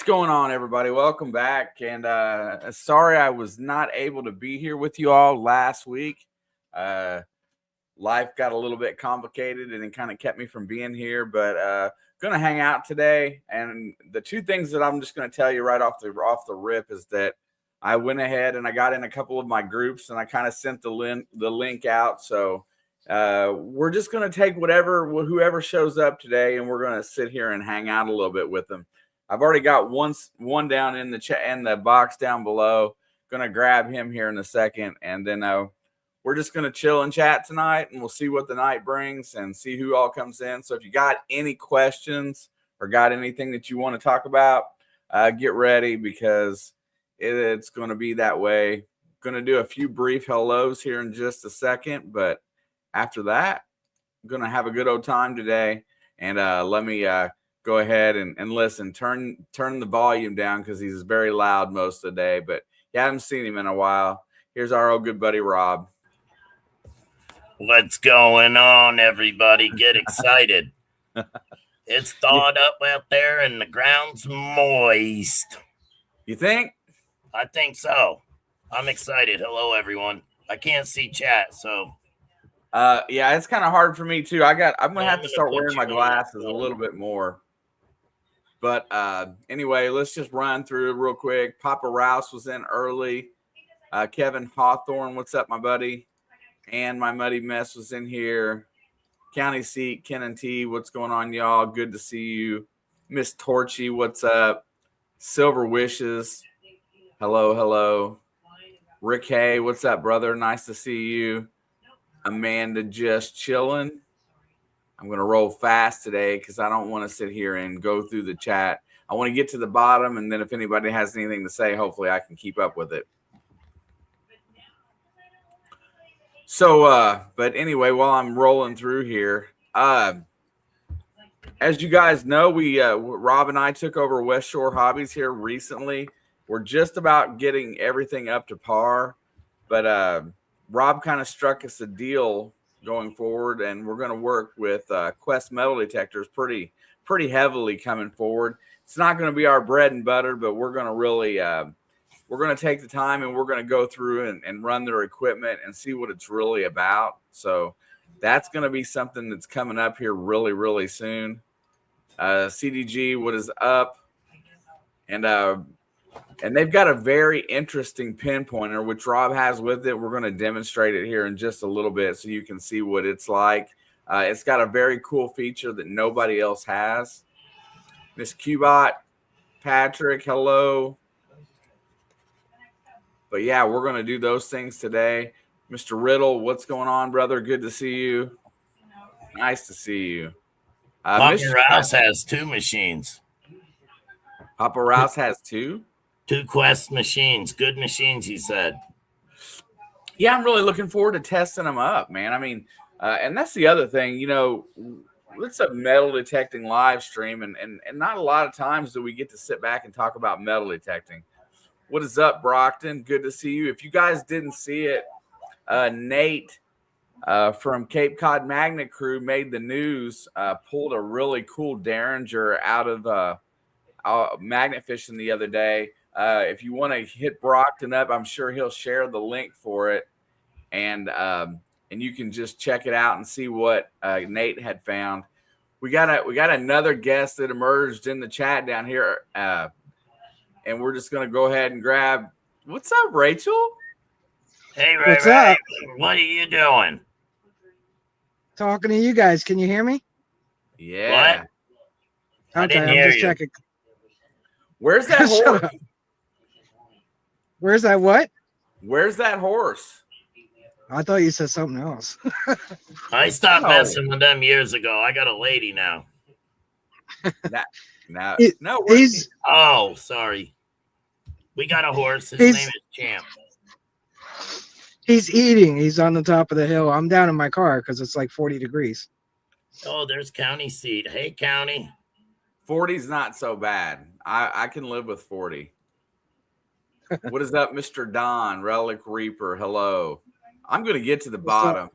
What's going on, everybody? Welcome back. And sorry I was not able to be here with you all last week. Life got a little bit complicated and it kind of kept me from being here, but going to hang out today. And the two things that I'm just going to tell you right off the rip is that I went ahead and I got in a couple of my groups and I kind of sent the link out. So we're just going to take whoever shows up today, and we're going to sit here and hang out a little bit with them. I've already got one down in the chat in the box down below. Going to grab him here in a second, and then we're just going to chill and chat tonight, and we'll see what the night brings and see who all comes in. So if you got any questions or got anything that you want to talk about, get ready because it's going to be that way. Going to do a few brief hellos here in just a second, but after that, I'm going to have a good old time today. And let me go ahead and listen. Turn the volume down because he's very loud most of the day, but you haven't seen him in a while. Here's our old good buddy, Rob. What's going on, everybody? Get excited. It's thawed up out there and the ground's moist. You think? I think so. I'm excited. Hello, everyone. I can't see chat, so. Yeah, it's kind of hard for me too. I'm gonna have to start wearing my glasses a little bit more. But anyway, let's just run through it real quick. Papa Rouse was in early. Kevin Hawthorne, what's up, my buddy? And my Muddy Mess was in here. County Seat, Ken and T, what's going on, y'all? Good to see you. Miss Torchy, what's up? Silver Wishes, hello. Rick Hay, what's up, brother? Nice to see you. Amanda, just chilling. I'm going to roll fast today because I don't want to sit here and go through the chat. I want to get to the bottom, and then if anybody has anything to say, hopefully I can keep up with it. So, but anyway, while I'm rolling through here, as you guys know, Rob and I took over West Shore Hobbies here recently. We're just about getting everything up to par, but Rob kind of struck us a deal going forward, and we're going to work with Quest metal detectors pretty heavily coming forward. It's not going to be our bread and butter, but we're going to really we're going to take the time and we're going to go through and run their equipment and see what it's really about. So that's going to be something that's coming up here really soon. CDG, what is up? And they've got a very interesting pinpointer, which Rob has with it. We're going to demonstrate it here in just a little bit so you can see what it's like. It's got a very cool feature that nobody else has. Miss Cubot, Patrick, hello. But yeah, we're going to do those things today. Mr. Riddle, what's going on, brother? Good to see you. Nice to see you. Papa Rouse has two machines. Papa Rouse has two? Two Quest machines. Good machines, he said. Yeah, I'm really looking forward to testing them up, man. I mean, and that's the other thing, you know, it's a metal detecting live stream, and not a lot of times do we get to sit back and talk about metal detecting. What is up, Brockton? Good to see you. If you guys didn't see it, Nate from Cape Cod Magnet Crew made the news, pulled a really cool Derringer out of magnet fishing the other day. If you want to hit Brockton up, I'm sure he'll share the link for it, and you can just check it out and see what Nate had found. We got another guest that emerged in the chat down here. And we're just going to go ahead and grab. What's up, Rachel? Hey, Ray. What's up? What are you doing? Talking to you guys. Can you hear me? Yeah. What? I didn't hear you. Checking. Where's that horse? Where's that what? Where's that horse? I thought you said something else. I stopped messing with them years ago. I got a lady now. Oh, sorry. We got a horse. His name is Champ. He's eating. He's on the top of the hill. I'm down in my car because it's like 40 degrees. Oh, there's County Seat. Hey, County. 40's not so bad. I can live with 40. What is up, Mr. Don? Relic Reaper, hello. I'm going to get to the bottom.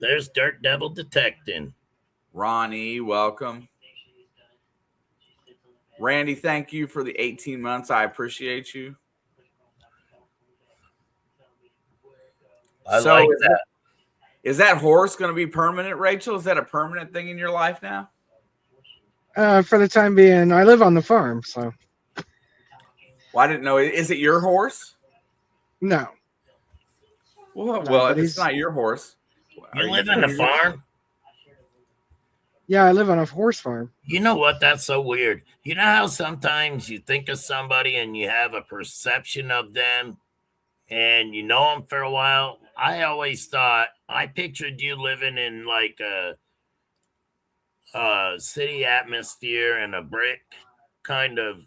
There's Dirt Devil Detecting. Ronnie, welcome. Randy, thank you for the 18 months. I appreciate you. I like that. Is that horse going to be permanent, Rachel? Is that a permanent thing in your life now? For the time being, I live on the farm, so. Well, I didn't know. Is it your horse? No. Well, if it's not your horse. You live on a farm? Yeah, I live on a horse farm. You know what? That's so weird. You know how sometimes you think of somebody and you have a perception of them and you know them for a while? I always thought, I pictured you living in like a city atmosphere and a brick kind of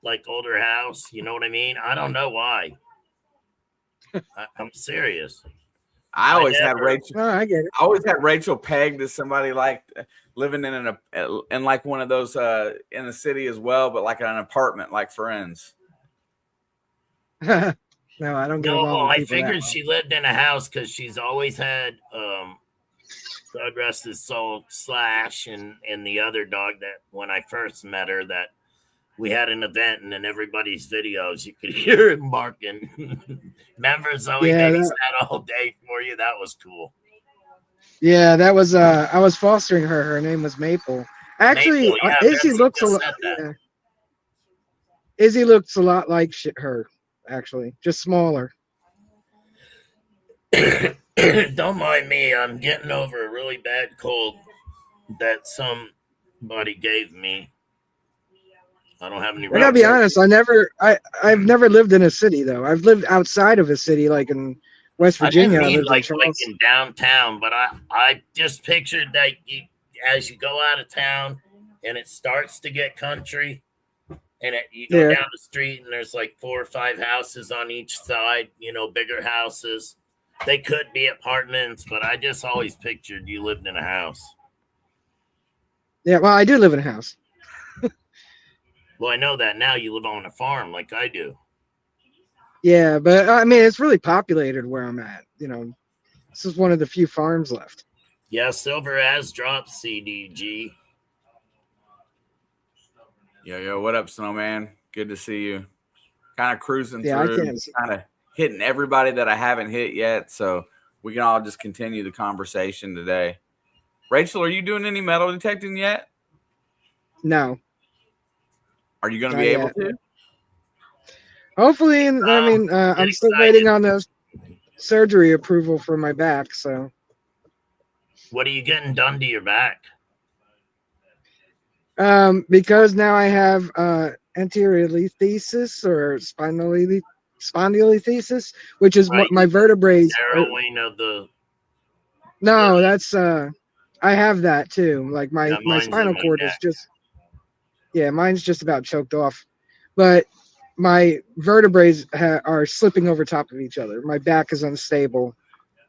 like older house. You know what I mean? I don't know why. I'm serious. I always had Rachel. Oh, I get it. I always had Rachel pegged as somebody like living in like one of those in the city as well, but like an apartment, like Friends. No, I don't get along with I people figured that she lived in a house because she's always had God rest his soul, Slash and the other dog that when I first met her that we had an event and in everybody's videos you could hear him barking. Remember Zoe babysat all day for you? That was cool. Yeah, that was I was fostering her. Her name was Maple. Actually, Maple, Izzy looks a lot. Yeah. Izzy looks a lot like her, actually, just smaller. Don't mind me. I'm getting over a really bad cold that somebody gave me. I don't have any. I gotta be honest. I've never lived in a city though. I've lived outside of a city, like in West Virginia. I didn't mean like in downtown, but I just pictured that as you go out of town and it starts to get country, and you go down the street and there's like 4 or 5 houses on each side. You know, bigger houses. They could be apartments, but I just always pictured you lived in a house. Yeah, well, I do live in a house. Well, I know that now. You live on a farm like I do. Yeah, but I mean, it's really populated where I'm at. You know, this is one of the few farms left. Yeah, Silver has dropped CDG. Yo, what up, Snowman? Good to see you. Kind of cruising through, kind of hitting everybody that I haven't hit yet, so we can all just continue the conversation today. Rachel, are you doing any metal detecting yet? No. Are you going to be able to? Hopefully, I'm still waiting on the surgery approval for my back. So, what are you getting done to your back? Because now I have anteriorlisthesis or spondylolisthesis, which is what my vertebrae. Narrowing of the. No, that's I have that too. Like my spinal cord is just. Yeah, mine's just about choked off, but my vertebrae are slipping over top of each other. My back is unstable.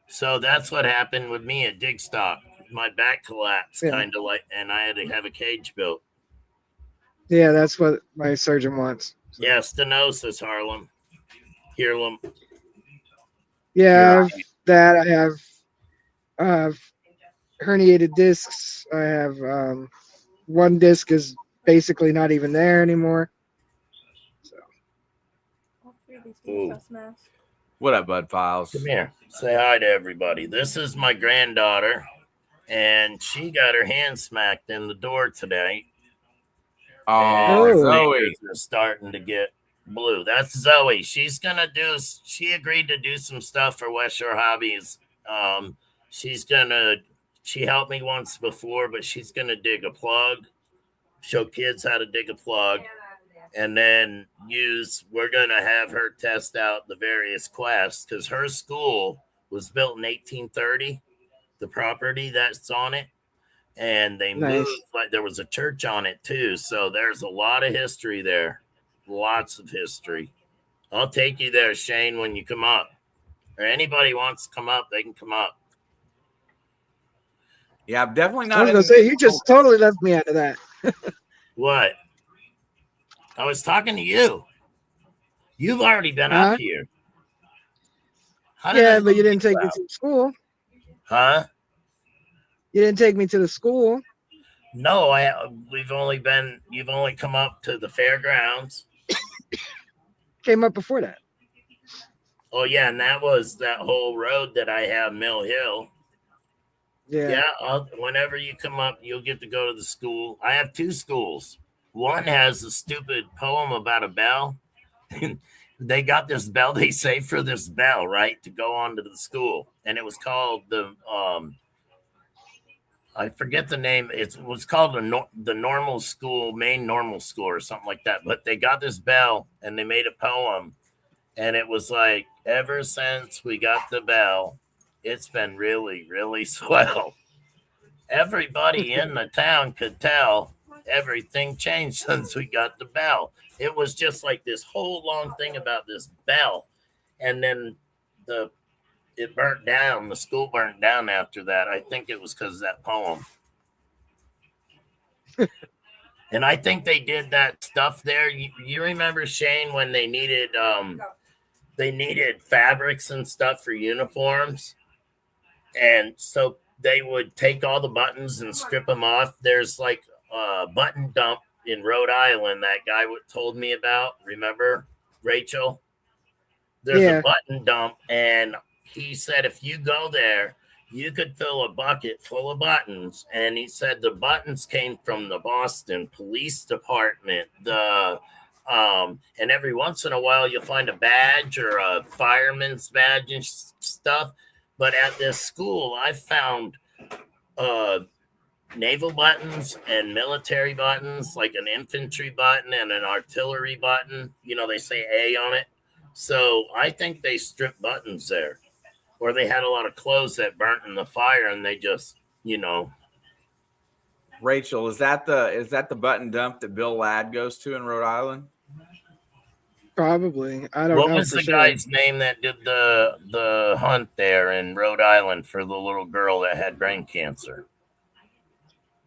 So that's what happened with me at Dig Stock. My back collapsed, kind of like, and I had to have a cage built. Yeah, that's what my surgeon wants. Yeah, stenosis, Harlem. Yeah, I have herniated discs. I have one disc is basically not even there anymore. So. What up, Bud Files? Come here. Say hi to everybody. This is my granddaughter, and she got her hand smacked in the door today. Oh, Zoe is starting to get blue. That's Zoe. She agreed to do some stuff for West Shore Hobbies. She helped me once before, but she's gonna dig a plug. Show kids how to dig a plug, and then we're going to have her test out the various quests because her school was built in 1830, the property that's on it, and they moved, like there was a church on it too. So there's a lot of history there, lots of history. I'll take you there, Shane, when you come up, or anybody wants to come up, they can come up. Yeah, I'm definitely not. I was going to say, you just totally left me out of that. What? I was talking to you. You've already been up here. Yeah, but you didn't take me to school. Huh? You didn't take me to the school. No, you've only come up to the fairgrounds. Came up before that. Oh yeah, and that was that whole road that I have, Mill Hill. Yeah. Whenever you come up, you'll get to go to the school. I have 2 schools. One has a stupid poem about a bell. They got this bell. They saved for this bell, right, to go on to the school, and it was called the I forget the name. It was called the normal school, Maine normal school, or something like that. But they got this bell, and they made a poem, and it was like, ever since we got the bell, it's been really, really swell. Everybody in the town could tell everything changed since we got the bell. It was just like this whole long thing about this bell. And then it burnt down. The school burnt down after that. I think it was because of that poem. And I think they did that stuff there. You remember, Shane, when they needed fabrics and stuff for uniforms? And so they would take all the buttons and strip them off. There's like a button dump in Rhode Island that guy told me about. Remember, Rachel? There's a button dump, and he said if you go there, you could fill a bucket full of buttons. And he said the buttons came from the Boston Police Department. And every once in a while you'll find a badge or a fireman's badge and stuff. But at this school, I found naval buttons and military buttons, like an infantry button and an artillery button. You know, they say A on it. So I think they stripped buttons there. Or they had a lot of clothes that burnt in the fire, and they just, Rachel, is that the button dump that Bill Ladd goes to in Rhode Island? Probably. I don't know. What was the guy's name that did the hunt there in Rhode Island for the little girl that had brain cancer?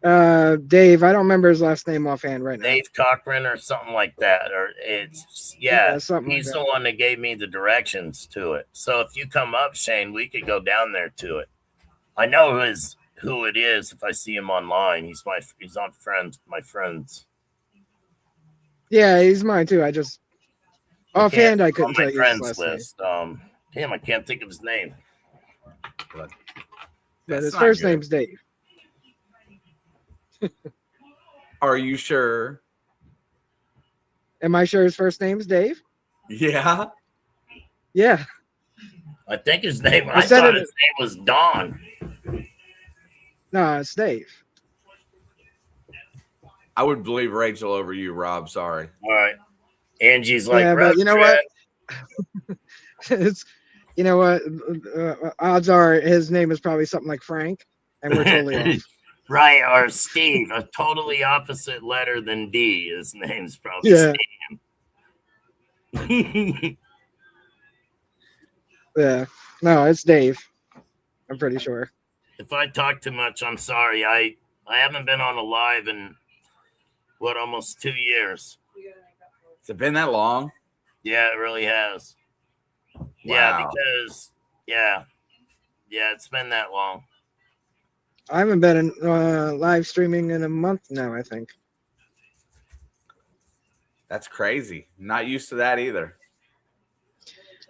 Dave. I don't remember his last name offhand right now. Dave Cochran or something like that. Or he's the one that gave me the directions to it. So if you come up, Shane, we could go down there to it. I know who it is if I see him online. He's on my friends. Yeah, he's mine too. I just offhand I couldn't tell you his last list. Damn, I can't think of his name. But his first name's Dave. Are you sure? Am I sure his first name's Dave? Yeah. Yeah. I think his name. I thought his name was Don. No, it's Dave. I would believe Rachel over you, Rob. Sorry. All right. Angie's like, but you know what? It's, you know what? Odds are his name is probably something like Frank, and we're totally off. Right, or Steve, a totally opposite letter than D. His name's probably Steve. Yeah. No, it's Dave. I'm pretty sure. If I talk too much, I'm sorry. I haven't been on a live in almost 2 years. Has it been that long? Yeah, it really has. Wow. Yeah, because it's been that long. I haven't been in, live streaming in a month now, I think. That's crazy. Not used to that either.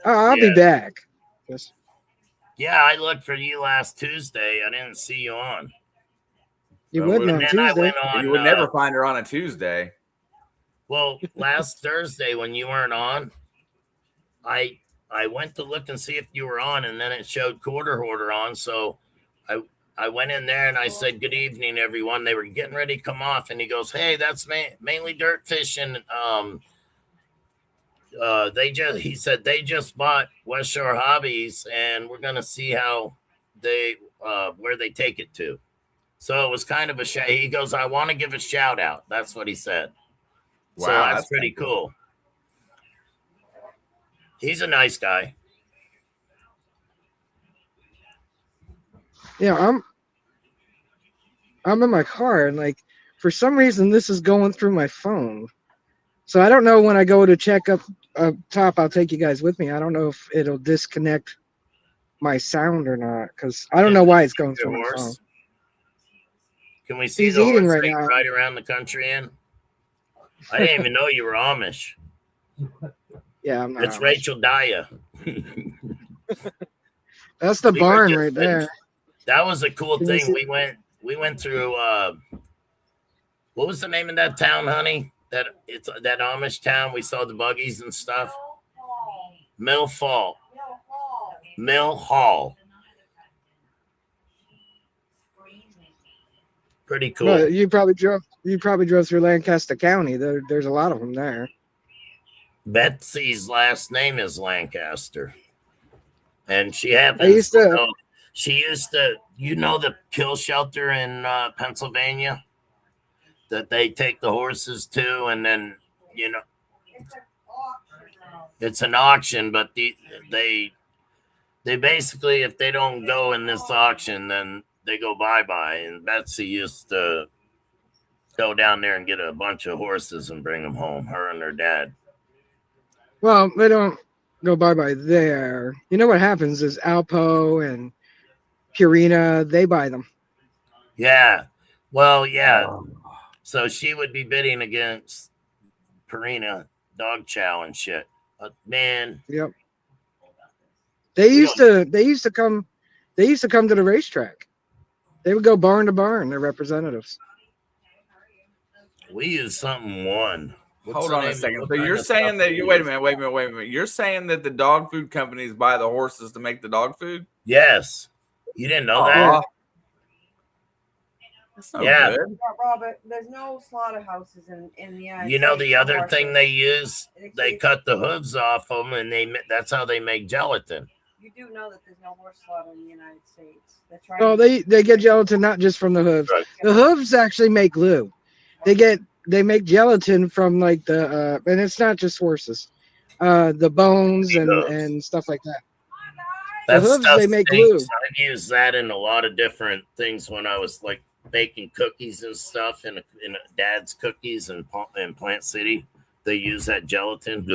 I'll be back. Yes. Yeah, I looked for you last Tuesday. I didn't see you on. You wouldn't on Tuesday. You would never find her on a Tuesday. Well, last Thursday when you weren't on, I went to look and see if you were on, and then it showed Quarter Hoarder on. So I went in there and I said, "Good evening, everyone." They were getting ready to come off, and he goes, "Hey, that's mainly dirt fishing." He said they just bought West Shore Hobbies, and we're gonna see how where they take it to. So it was kind of he goes, "I want to give a shout out." That's what he said. Wow, so that's pretty cool. He's a nice guy. Yeah, I'm in my car, and like for some reason this is going through my phone. So I don't know when I go to check up top, I'll take you guys with me. I don't know if it'll disconnect my sound or not, because I don't know why it's going through my phone. Can we see He's the eating horse right that you now. ride around the country in? I didn't even know you were Amish. Yeah, I'm not. It's Amish. Rachel Daya. That's the We were barn just right there. That was a cool Can you thing. see- We went through what was the name of that town, honey? That Amish town. We saw the buggies and stuff. Mill Hall. Pretty cool. Well, you probably drove through Lancaster County. There's a lot of them there. Betsy's last name is Lancaster, and she happens. She used to. You know the kill shelter in Pennsylvania that they take the horses to, and then it's an auction, but they basically, if they don't go in this auction, then they go bye-bye. And Betsy used to go down there and get a bunch of horses and bring them home, her and her dad. Well, they don't go bye-bye there. You know what happens is Alpo and Purina, they buy them. Yeah. Well, yeah. So she would be bidding against Purina Dog Chow and shit. But man. Yep. They used to come to the racetrack. They would go barn to barn, their representatives. We use something one. Hold on a second. So you're saying that wait a minute. You're saying that the dog food companies buy the horses to make the dog food? Yes. You didn't know that? That's no good. Robert, there's no slaughterhouses in the United You know States the other for thing horses. they use? They cut the hooves off them, and that's how they make gelatin. You do know that there's no horse slaughter in the United States. They're trying Oh, to- they get gelatin not just from the hooves. Right. The hooves actually make glue. They make gelatin from like the and it's not just horses. The bones and stuff like that. That hooves, stuff they make stinks. glue. I've used that in a lot of different things when I was like baking cookies and stuff in Dad's Cookies in Plant City. They use that gelatin.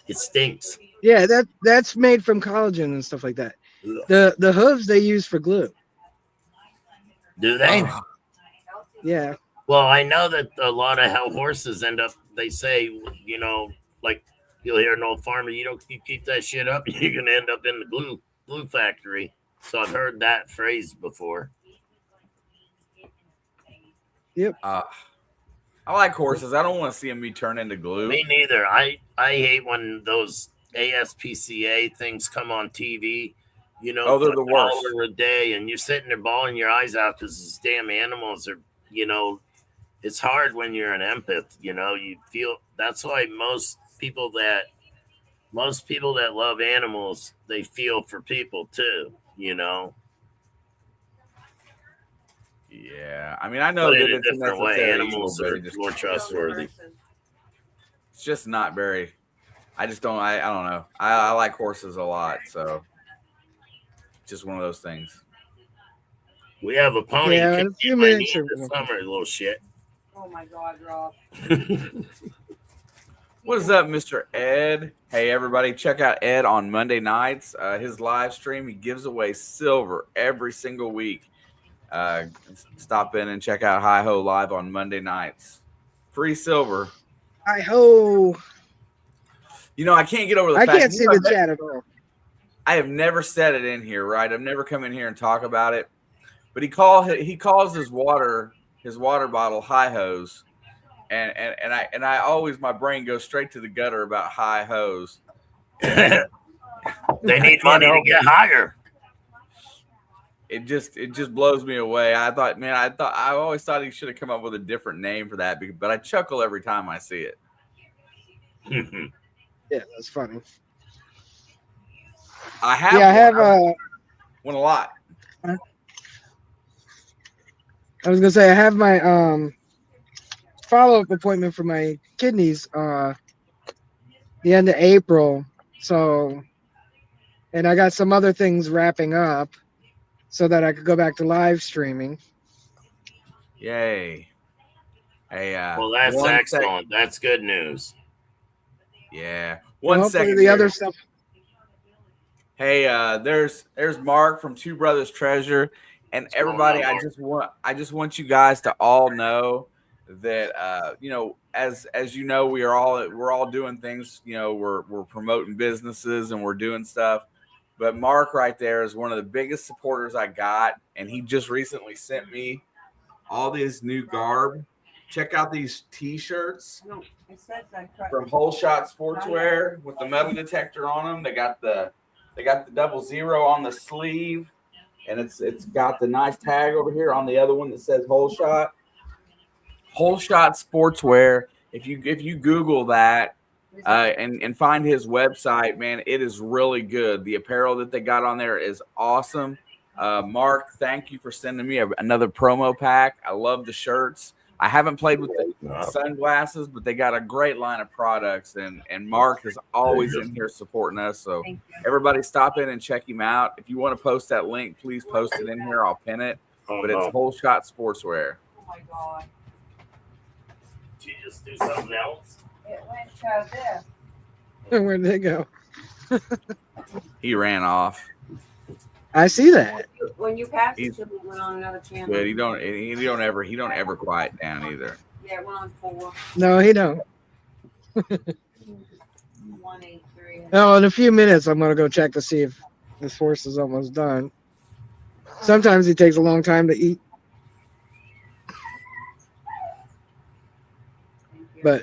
It stinks. Yeah, that's made from collagen and stuff like that. Ugh. The hooves they use for glue. Do they? Yeah. Well, I know that a lot of how horses end up, they say, like you'll hear an old farmer, you keep that shit up, you're going to end up in the glue factory. So I've heard that phrase before. Yep. I like horses. I don't want to see them be turned into glue. Me neither. I hate when those ASPCA things come on TV. Oh, they're the worst. $1 a day, and you're sitting there bawling your eyes out because these damn animals are, it's hard when you're an empath. You feel that's why most people that love animals, they feel for people too. Yeah, I mean, I know But that in a it's a different way, necessary animals evil, but are it just- more trustworthy. It's just not very. I just don't. I don't know. I like horses a lot, so just one of those things. We have a pony. Yeah, Kicked a few in my minutes knee are- this summer, little shit. Oh my God, Rob. What is up, Mr. Ed? Hey, everybody, check out Ed on Monday nights. His live stream, he gives away silver every single week. Stop in and check out Hi Ho Live on Monday nights. Free silver. Hi ho. I can't get over the I fact. can't see the chat at all. I have never said it in here, right? I've never come in here and talk about it. But he calls his water bottle Hi Hos. And I always, my brain goes straight to the gutter about high hose. They need money to get higher. It just blows me away. I always thought he should have come up with a different name for that, but I chuckle every time I see it. Yeah, that's funny. I have won a lot. I was gonna say I have my follow-up appointment for my kidneys the end of April. So, and I got some other things wrapping up so that I could go back to live streaming. Yay. Hey, well, that's excellent. That's good news. Yeah. Hopefully second. The other stuff. Hey, there's Mark from Two Brothers Treasure. And everybody, I just want you guys to all know that as you know, we're all doing things. We're promoting businesses and we're doing stuff. But Mark right there is one of the biggest supporters I got, and he just recently sent me all this new garb. Check out these T-shirts from Whole Shot Sportswear with the metal detector on them. They got the 00 on the sleeve, and it's got the nice tag over here on the other one that says Whole Shot. Whole Shot Sportswear. If you Google that and find his website, man, it is really good. The apparel that they got on there is awesome. Mark, thank you for sending me another promo pack. I love the shirts. I haven't played with the sunglasses, but they got a great line of products, and Mark is always in here supporting us. So everybody stop in and check him out. If you want to post that link, please post it in here. I'll pin it. But it's Whole Shot Sportswear. Oh my God. Did you just do something else? It went to this. Where'd they go? He ran off. I see that. When you passed it to me, it went on another channel. But he don't ever quiet down either. Yeah, it went on 4. No, he don't. 183. Oh, in a few minutes, I'm gonna go check to see if this horse is almost done. Sometimes he takes a long time to eat, but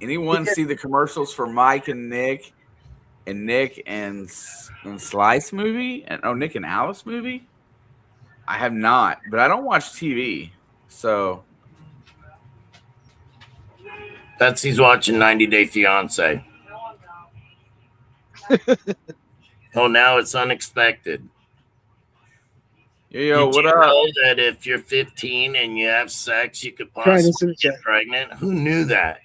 anyone see the commercials for Mike and Nick and Slice movie and Nick and Alice movie? I have not, but I don't watch TV, so Betsy's watching 90 Day Fiance. Oh, now it's unexpected. Yo, Did what you up? know that if you're 15 and you have sex, you could possibly get pregnant? Who knew that?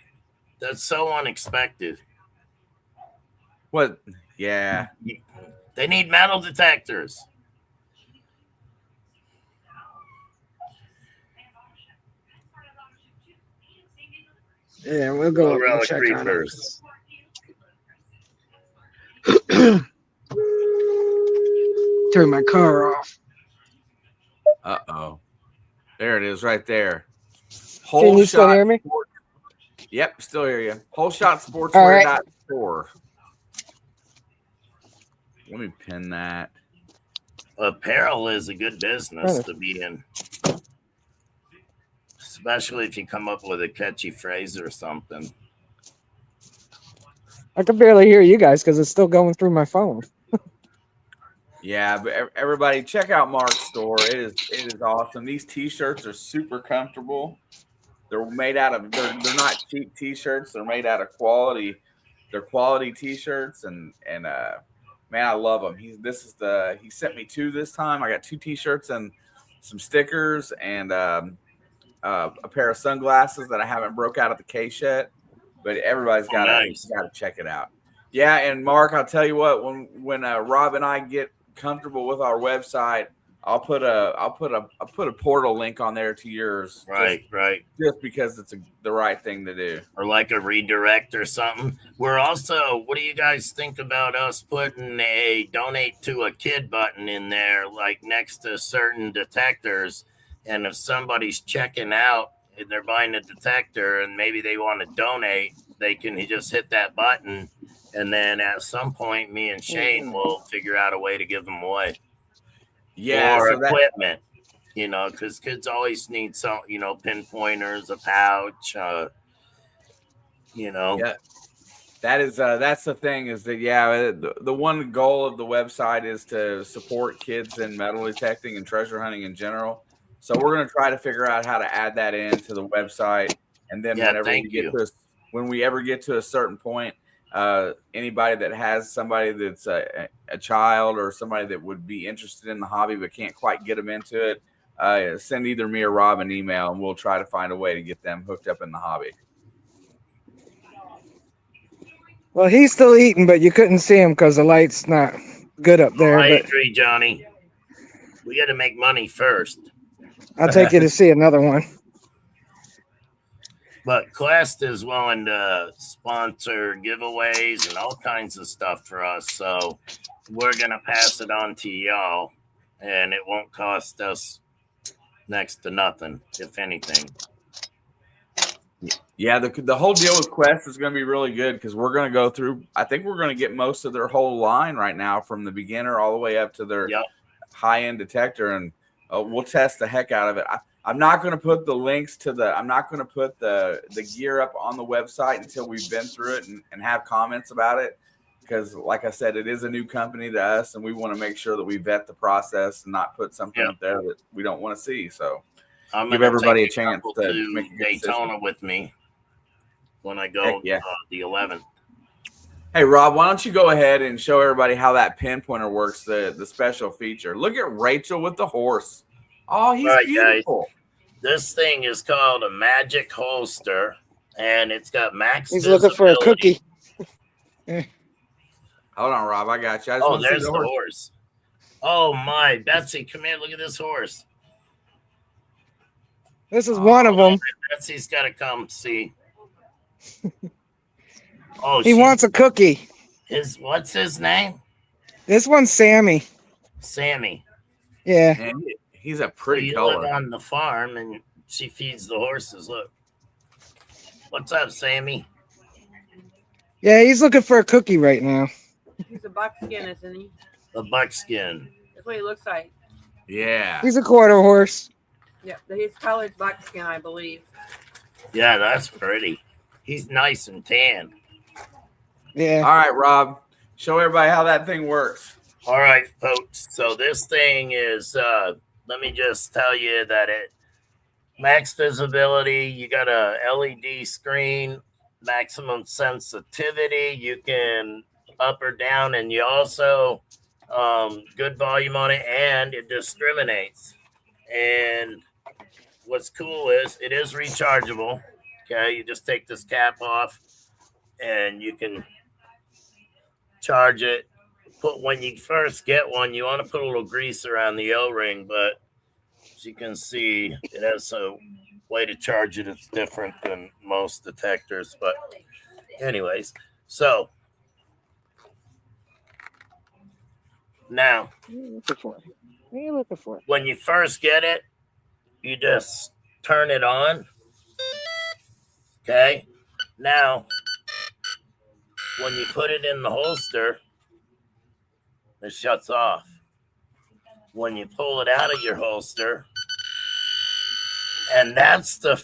That's so unexpected. What? Yeah. They need metal detectors. yeah, we'll go Gorilla and check on it. creepers. Turn my car off. Uh-oh. There it is right there. Can you still hear me? Yep, still hear you. WholeShotSportswear.store. Let me pin that. Apparel is a good business to be in. Especially if you come up with a catchy phrase or something. I can barely hear you guys because it's still going through my phone. Yeah, but everybody check out Mark's store. It is awesome. These T-shirts are super comfortable. They're made out of they're not cheap T-shirts. They're made out of quality. They're quality T-shirts, and man, I love them. He sent me 2 this time. I got 2 T-shirts and some stickers and a pair of sunglasses that I haven't broke out of the case yet. But everybody's got to check it out. Yeah, and Mark, I'll tell you what. When Rob and I get comfortable with our website, I'll put a portal link on there to yours. Right. Just because it's the right thing to do. Or like a redirect or something. We're also, what do you guys think about us putting a donate to a kid button in there, like next to certain detectors? And if somebody's checking out and they're buying a detector and maybe they want to donate, they can just hit that button. And then at some point, me and Shane will figure out a way to give them away. Yeah. Or equipment, because kids always need some, pinpointers, a pouch, Yeah. That's the thing is that, the one goal of the website is to support kids in metal detecting and treasure hunting in general. So we're going to try to figure out how to add that into the website. And then when we ever get to a certain point, anybody that has somebody that's a child or somebody that would be interested in the hobby but can't quite get them into it, send either me or Rob an email and we'll try to find a way to get them hooked up in the hobby. Well, he's still eating, but you couldn't see him because the light's not good up there. I agree, Johnny. We got to make money first. I'll take you to see another one. But Quest is willing to sponsor giveaways and all kinds of stuff for us. So we're going to pass it on to y'all. and it won't cost us next to nothing, if anything. Yeah, the whole deal with Quest is going to be really good because we're going to go through. I think we're going to get most of their whole line right now, from the beginner all the way up to their high end detector, and we'll test the heck out of it. I'm not going to put the links to the. I'm not going to put the gear up on the website until we've been through it and have comments about it, because, like I said, it is a new company to us, and we want to make sure that we vet the process and not put something up there that we don't want to see. So I'm give everybody a chance to make a good Daytona decision with me when I go the 11th. Hey, Rob, why don't you go ahead and show everybody how that pinpointer works, the special feature. Look at Rachel with the horse. Oh, he's beautiful. Guys, this thing is called a Magic Holster, and it's got max He's looking for a cookie. Hold on, Rob. I got you. There's the horse. Oh, my. Betsy, come here. Look at this horse. This is one of them. Betsy's got to come see. He wants a cookie. What's his name? This one's Sammy. Sammy. Yeah. Man, he's a pretty color. Live on the farm, and she feeds the horses. Look. What's up, Sammy? Yeah, he's looking for a cookie right now. He's a buckskin, isn't he? A buckskin. That's what he looks like. Yeah. He's a quarter horse. Yeah, his color's buckskin, I believe. Yeah, that's pretty. He's nice and tan. Yeah. All right, Rob. Show everybody how that thing works. All right, folks. So this thing is, let me just tell you that it max visibility. You got a LED screen, maximum sensitivity. You can up or down, and you also good volume on it, and it discriminates. And what's cool is it is rechargeable. Okay, you just take this cap off, and you can charge it. When you first get one, you want to put a little grease around the O-ring, but as you can see, it has a way to charge it. It's different than most detectors, but anyways, so now What are you looking for? when you first get it, you just turn it on. Okay, now when you put it in the holster, it shuts off. When you pull it out of your holster, and that's the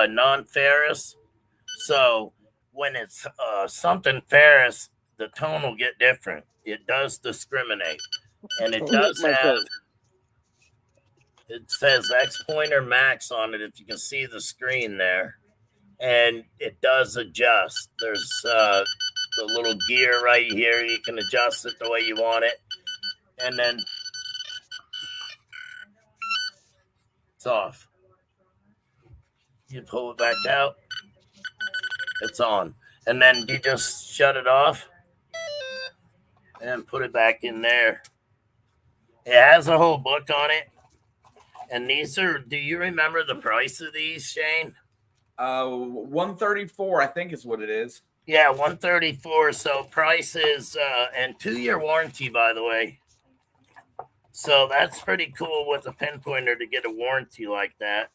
non-ferrous. So when it's something ferrous, the tone will get different. It does discriminate, and it does have. It says X pointer max on it. If you can see the screen there, and it does adjust. There's the little gear right here. You can adjust it the way you want it. And then it's off. You pull it back out. It's on. And then you just shut it off and put it back in there. It has a whole book on it. And these are, do you remember the price of these, Shane? $134, I think is what it is. Yeah, $134. So price is and 2-year warranty, by the way. So that's pretty cool with a pinpointer to get a warranty like that.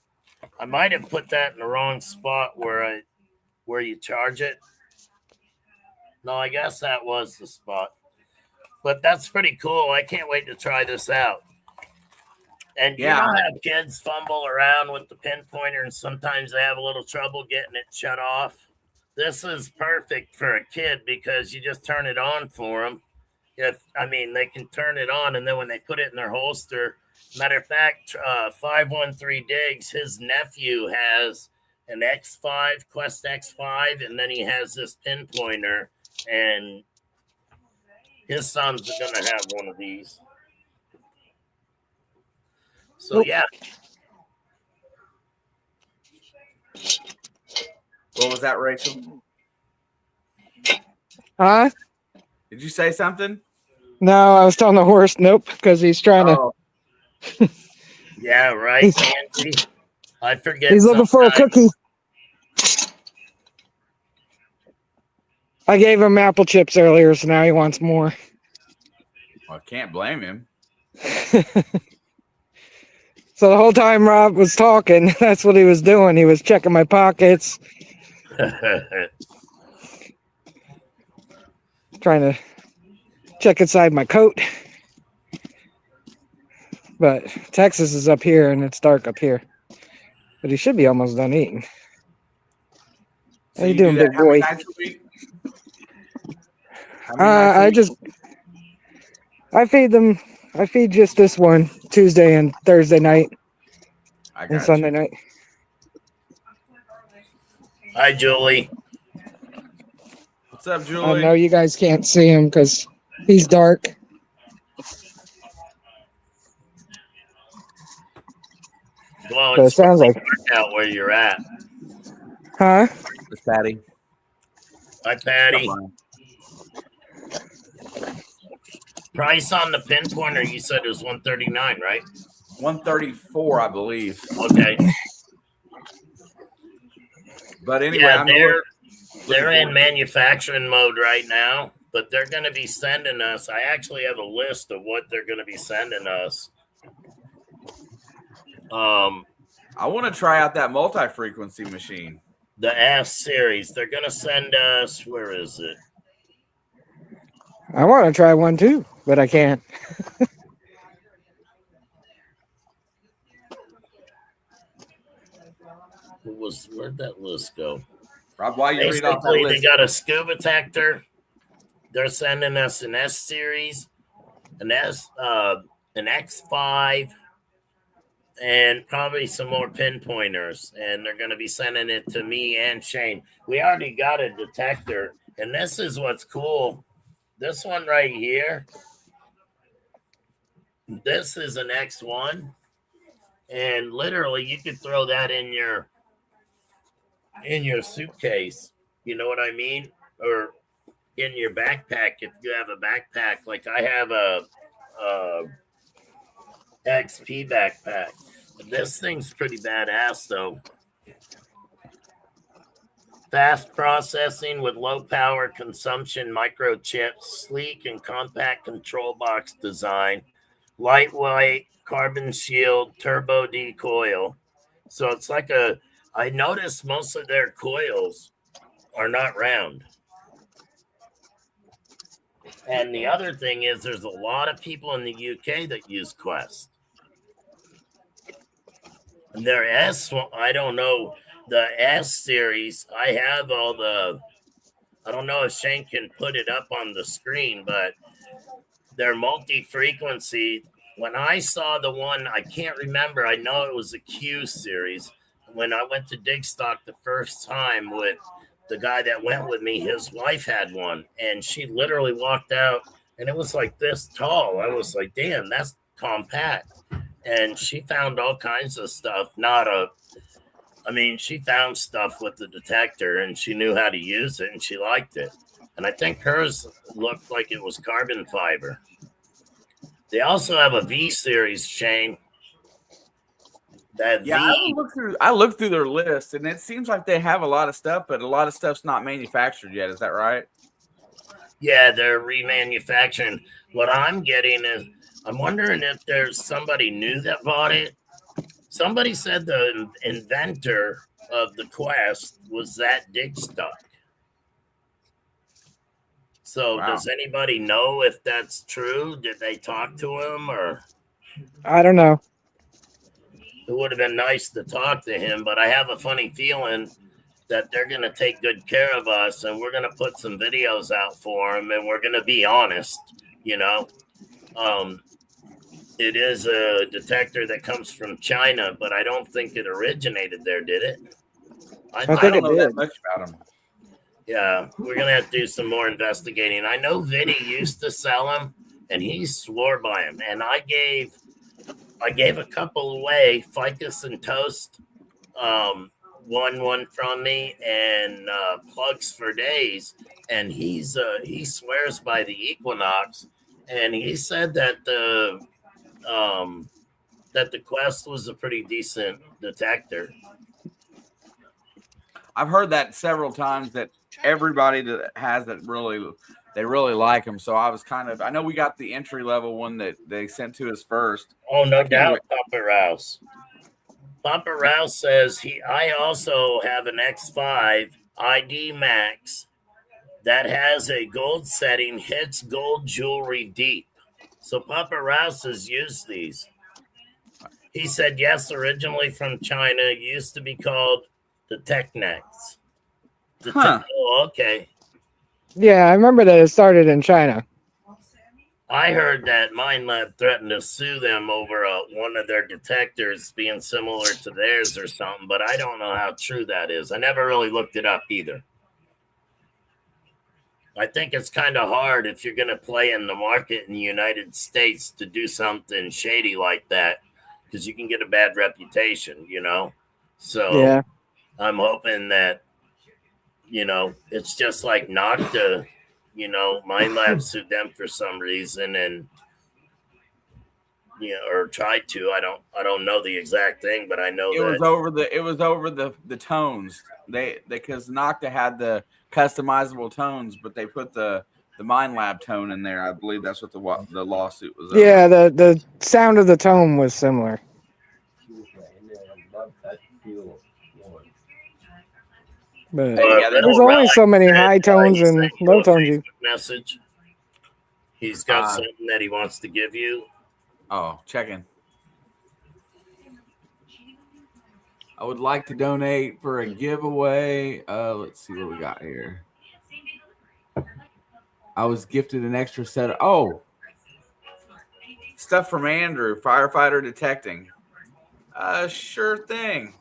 I might have put that in the wrong spot where you charge it. No, I guess that was the spot. But that's pretty cool. I can't wait to try this out. And you don't have kids fumble around with the pinpointer, and sometimes they have a little trouble getting it shut off. This is perfect for a kid because you just turn it on for them. They can turn it on, and then when they put it in their holster, matter of fact, 513 Diggs, his nephew has an X5, Quest X5, and then he has this pinpointer, and his sons are going to have one of these. So, yeah. What was that, Rachel? Huh? Did you say something? No, I was telling the horse nope because he's trying to. Yeah, right, Nancy. I forget. He's looking for a cookie. I gave him apple chips earlier, so now he wants more. Well, I can't blame him. So the whole time Rob was talking, that's what he was doing. He was checking my pockets, trying to check inside my coat. But Texas is up here and it's dark up here. But he should be almost done eating. So How you doing, do that big how many boy? nights a week? How many nights a week? I feed them. I feed just this one Tuesday and Thursday night I and got Sunday you. night. Hi, Julie. What's up, I Julie? know you guys can't see him because he's dark. Well, But it it's sounds like, out where you're at. huh? It's Patty. Hi, Patty. Come on. Price on the pinpointer, you said it was 139, right? 134, I believe. Okay. But anyway, Yeah, I'm they're in manufacturing mode right now, but they're going to be sending us. I actually have a list of what they're going to be sending us. I want to try out that multi-frequency machine. The S series. They're going to send us. Where is it? I want to try one too, but I can't. Where'd that list go? Rob, while you read off that Basically, they list, got a scuba detector. They're sending us an S series, an X5, and probably some more pinpointers. And they're going to be sending it to me and Shane. We already got a detector, and this is what's cool. This one right here. This is an X1, and literally you could throw that in your suitcase. You know what I mean? Or in your backpack if you have a backpack. Like I have a XP backpack. This thing's pretty badass though. Fast processing with low power consumption microchips, sleek and compact control box design, lightweight carbon shield, turbo decoil. So it's like I noticed most of their coils are not round. And the other thing is there's a lot of people in the UK that use Quest. And their S, I don't know, the S series, I have all I don't know if Shane can put it up on the screen, but they're multi-frequency. When I saw the one, I can't remember, I know it was a Q series. When I went to Digstock the first time with the guy that went with me, his wife had one, and she literally walked out, and it was like this tall. I was like, damn, that's compact. And she found all kinds of stuff. She found stuff with the detector, and she knew how to use it, and she liked it. And I think hers looked like it was carbon fiber. They also have a V series, Shane. I looked through their list, and it seems like they have a lot of stuff, but a lot of stuff's not manufactured yet. Is that right? Yeah, they're remanufacturing. What I'm getting is, I'm wondering if there's somebody new that bought it. Somebody said the inventor of the Quest was that Digstock. So Wow. Does anybody know if that's true? Did they talk to him, or? I don't know. It would have been nice to talk to him, but I have a funny feeling that they're going to take good care of us, and we're going to put some videos out for them, and we're going to be honest, you know. It is a detector that comes from China, but I don't think it originated there, did it? I I think don't it know did. that much about them. Yeah, we're going to have to do some more investigating. I know Vinny used to sell them, and he swore by them, and I gave a couple away, Ficus and Toast, one from me, and Plugs for Days, and he swears by the Equinox, and he said that the Quest was a pretty decent detector. I've heard that several times, that everybody that has it really they really like them. So I know we got the entry level one that they sent to us first. Oh, no doubt, Papa Rouse. Papa Rouse says I also have an X5 ID Max that has a gold setting, hits gold jewelry deep. So Papa Rouse has used these. He said, yes, originally from China, used to be called the Technex. Oh, okay. Yeah, I remember that it started in China. I heard that MindLab threatened to sue them over one of their detectors being similar to theirs or something, but I don't know how true that is. I never really looked it up either. I think it's kind of hard if you're going to play in the market in the United States to do something shady like that, because you can get a bad reputation, you know? So Yeah. I'm hoping that, you know, it's just like Nocta, you know, MindLab sued them for some reason and, you know, or tried to. I don't know the exact thing, but I know it was over the tones. Because Nocta had the customizable tones, but they put the MindLab tone in there. I believe that's what the lawsuit was over. Yeah, the sound of the tone was similar. But there's only so many high tones and low tones. Message. He's got something that he wants to give you. Oh, checking. I would like to donate for a giveaway. Let's see what we got here. I was gifted an extra set of stuff from Andrew, firefighter detecting. Sure thing.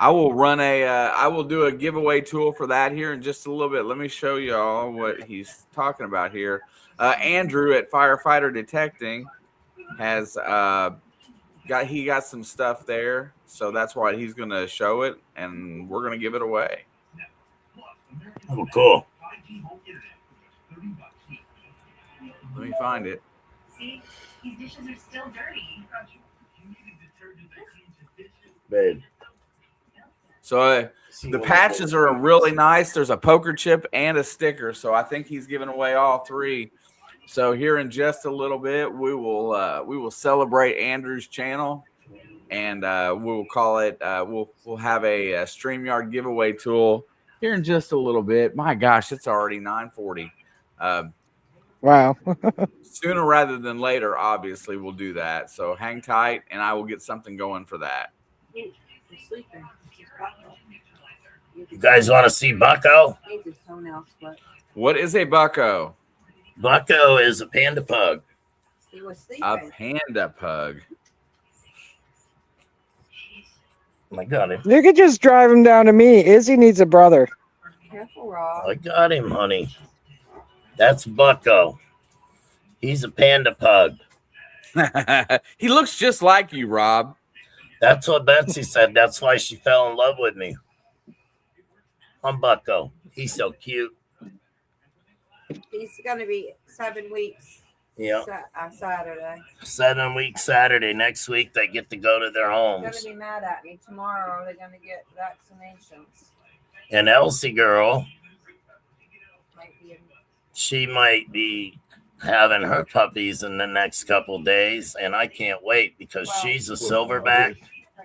I will do a giveaway tool for that here in just a little bit. Let me show y'all what he's talking about here. Andrew at Firefighter Detecting has got some stuff there, so that's why he's going to show it, and we're going to give it away. Oh, cool. Let me find it. See, these dishes are still dirty. Babe. So the patches are really nice. There's a poker chip and a sticker, so I think he's giving away all three. So here in just a little bit, we will celebrate Andrew's channel, and we will call it. We'll have a StreamYard giveaway tool here in just a little bit. My gosh, it's already 9:40. Wow. Sooner rather than later, obviously, we'll do that. So hang tight, and I will get something going for that. You're sleeping. You guys want to see Bucko? What is a bucko? Bucko is a panda pug. He was sleeping. A panda pug. I got him. You could just drive him down to me. Izzy needs a brother. Careful, Rob. I got him, honey. That's Bucko. He's a panda pug. He looks just like you, Rob. That's what Betsy said. That's why she fell in love with me. I'm Bucko. He's so cute. He's going to be 7 weeks. Yeah. Saturday. 7 weeks Saturday. Next week, they get to go to their They're homes. going to be mad at me. Tomorrow, they're going to get vaccinations. And Elsie girl, Might be she might be having her puppies in the next couple days, and I can't wait because she's a silverback.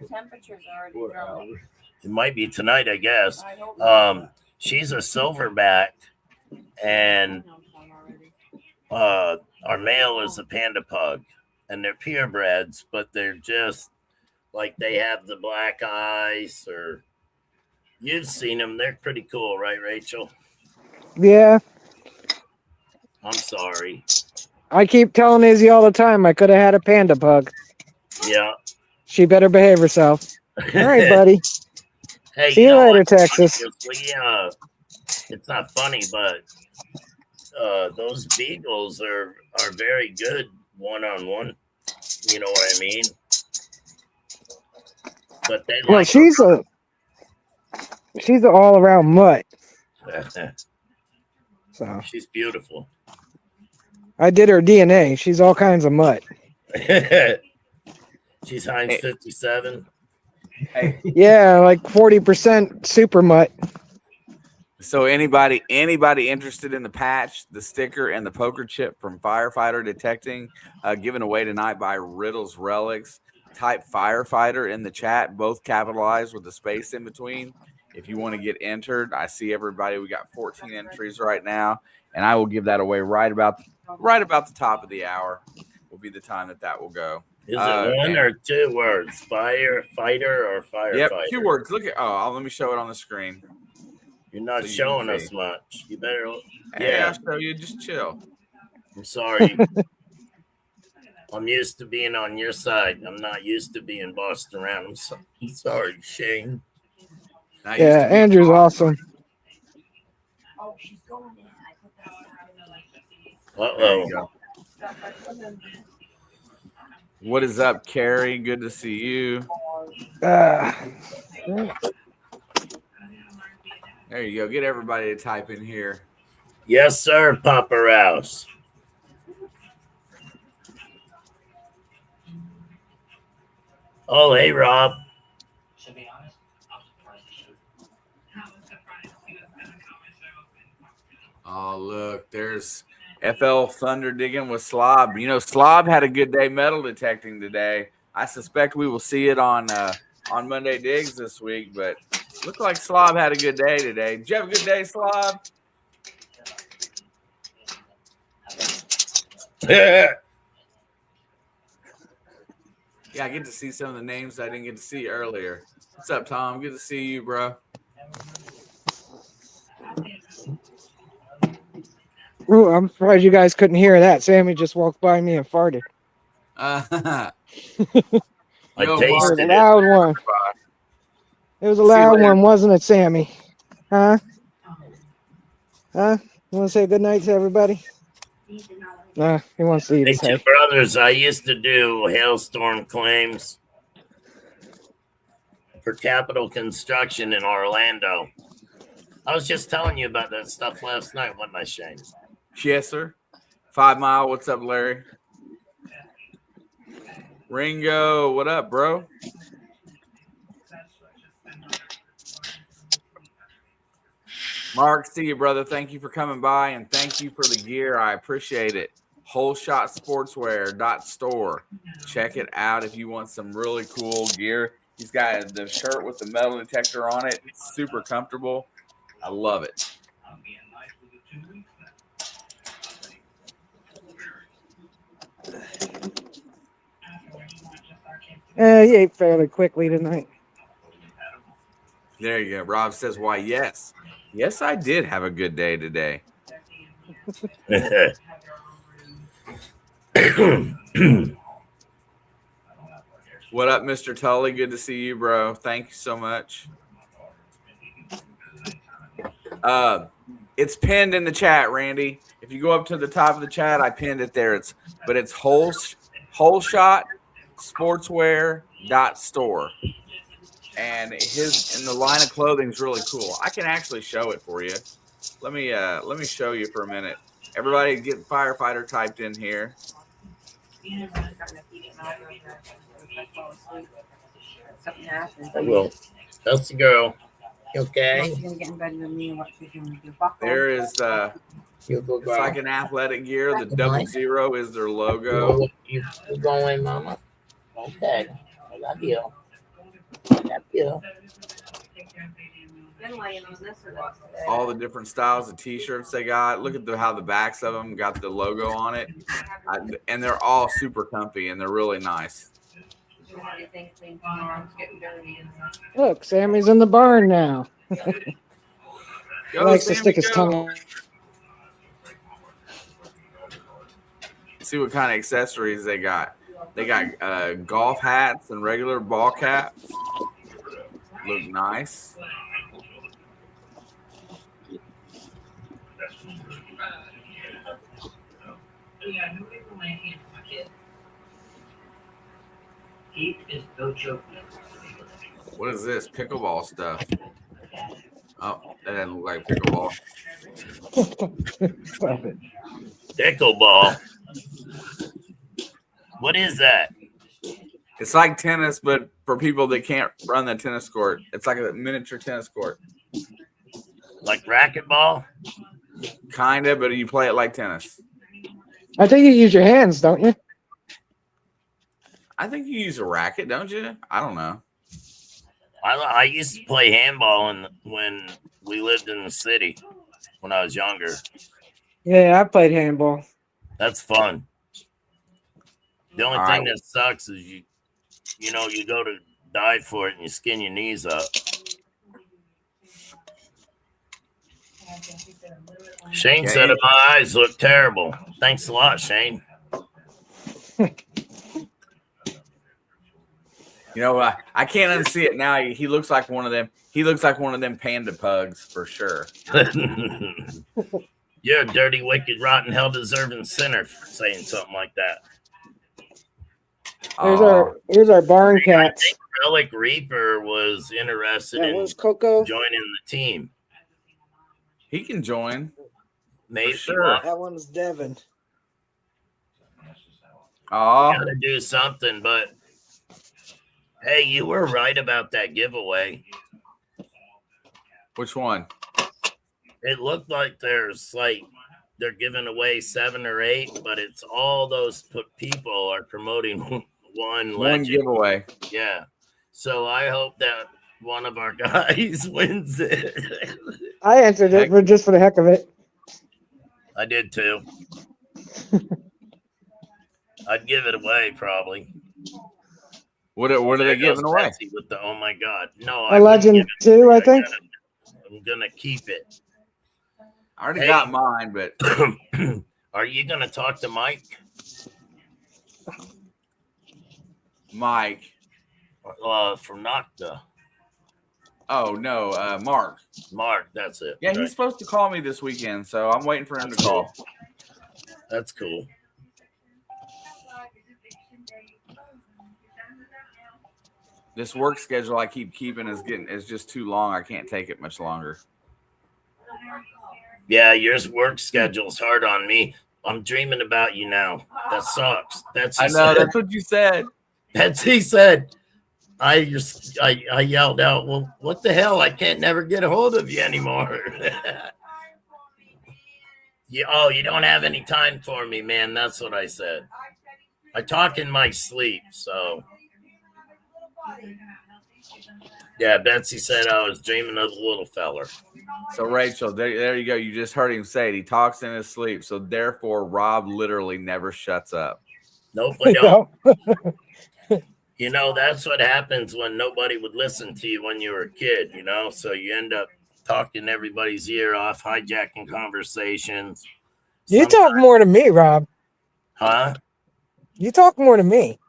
her temperature's already dropped. It might be tonight, I guess. I hope not. She's a silverback, and our male is a panda pug, and they're purebreds, but they're just like they have the black eyes, or you've seen them. They're pretty cool, right, Rachel? Yeah. I'm sorry. I keep telling Izzy all the time I could have had a panda pug. Yeah. She better behave herself. All right, buddy. Hey, see you later, Texas. It's not funny, but those beagles are very good one-on-one. You know what I mean? But they well, like she's an all-around mutt. So she's beautiful. I did her DNA. She's all kinds of mutt. She's Heinz 57. Hey, yeah, like 40% super mutt. So anybody interested in the patch, the sticker, and the poker chip from Firefighter Detecting, given away tonight by Riddles Relics, type Firefighter in the chat, both capitalized with the space in between. If you want to get entered, I see everybody. We got 14 entries right now, and I will give that away right about the top of the hour. Will be the time that will go. Is it one or two words? Firefighter or firefighter? Yep, 2 words. Look at let me show it on the screen. You're not showing us much. You better. Hey, I'll show you. Just chill. I'm sorry. I'm used to being on your side. I'm not used to being bossed around. I'm sorry, Shane. Yeah, Andrew's awesome. Oh, she's going in. I put that Uh-oh. What is up, Carrie? Good to see you. There you go. Get everybody to type in here. Yes, sir, Papa Rouse. Oh, hey, Rob. Oh, look, there's FL Thunder digging with Slob. You know, Slob had a good day metal detecting today. I suspect we will see it on Monday Digs this week, but looked like Slob had a good day today. Did you have a good day, Slob? Yeah, I get to see some of the names I didn't get to see earlier. What's up, Tom? Good to see you, bro. Ooh, I'm surprised you guys couldn't hear that. Sammy just walked by me and farted. I It tasted was a loud one. It was a loud one, wasn't it, Sammy? Huh? You want to say good night to everybody? Nah, he wants to eat. Hey, two brothers, I used to do hailstorm claims for Capital Construction in Orlando. I was just telling you about that stuff last night, wasn't I, Shane? Yes, sir. 5 Mile. What's up, Larry? Ringo, what up, bro? Mark, see you, brother. Thank you for coming by, and thank you for the gear. I appreciate it. WholeShotSportswear.store. Check it out if you want some really cool gear. He's got the shirt with the metal detector on it. It's super comfortable. I love it. He ate fairly quickly tonight. There you go. Rob says, why, yes. Yes, I did have a good day today. What up, Mr. Tully? Good to see you, bro. Thank you so much. It's pinned in the chat, Randy. If you go up to the top of the chat, I pinned it there. It's WholeShotSportswear.store. And the line of clothing is really cool. I can actually show it for you. Let me show you for a minute. Everybody get Firefighter typed in here. I will. That's the girl. Okay. There is it's like an athletic gear. The 00 is their logo. You going, Mama? Okay. I love you. I love you. All the different styles of t-shirts they got. Look at how the backs of them got the logo on it. And they're all super comfy and they're really nice. Look, Sammy's in the barn now. He likes to stick his tongue out. See what kind of accessories they got. They got golf hats and regular ball caps. Look nice. What is this? Pickleball stuff. Oh, that doesn't look like pickleball. Stop it. Pickleball. What is that? It's like tennis, but for people that can't run the tennis court. It's like a miniature tennis court. Like racquetball? Kind of, but you play it like tennis. I think you use your hands, don't you? I think you use a racket, don't you? I don't know. I used to play handball when we lived in the city when I was younger. Yeah, I played handball. That's fun. The only All thing right. that sucks is you go to dive for it and you skin your knees up. Shane said that my eyes look terrible. Thanks a lot, Shane. You know, I can't unsee it now. He looks like one of them. He looks like one of them panda pugs for sure. You're a dirty, wicked, rotten, hell-deserving sinner for saying something like that. Here's our barn I cats. think Relic Reaper was interested That in was Coco. joining the team. He can join. Maybe sure. That one's Devin. Oh, gotta do something, but hey, you were right about that giveaway. which one? It looked like they're giving away 7 or 8, but it's all those people are promoting one legend. Giveaway. Yeah. So I hope that one of our guys wins it. I answered it just for the heck of it. I did too. I'd give it away probably. What are they giving away? With the, oh my God. No, A Legend 2, I think. I'm going to keep it. I already got mine, but are you going to talk to Mike? Mike. From Nocta. Oh, no, Mark. Mark, that's it. Yeah, right. he's supposed to call me this weekend, so I'm waiting for him to call. That's cool. This work schedule I keep keeping is just too long. I can't take it much longer. Yeah, your work schedule's hard on me. I'm dreaming about you now. That sucks. I know, that's what you said. Betsy said. I yelled out, well, what the hell? I can't never get a hold of you anymore. You don't have any time for me, man. That's what I said. I talk in my sleep, so. Yeah, Betsy said I was dreaming of the little feller. So, Rachel, there you go. You just heard him say it. He talks in his sleep. So, therefore, Rob literally never shuts up. Nope, I don't. You know, that's what happens when nobody would listen to you when you were a kid, you know? So you end up talking everybody's ear off, hijacking conversations. You talk more to me, Rob. Huh? You talk more to me.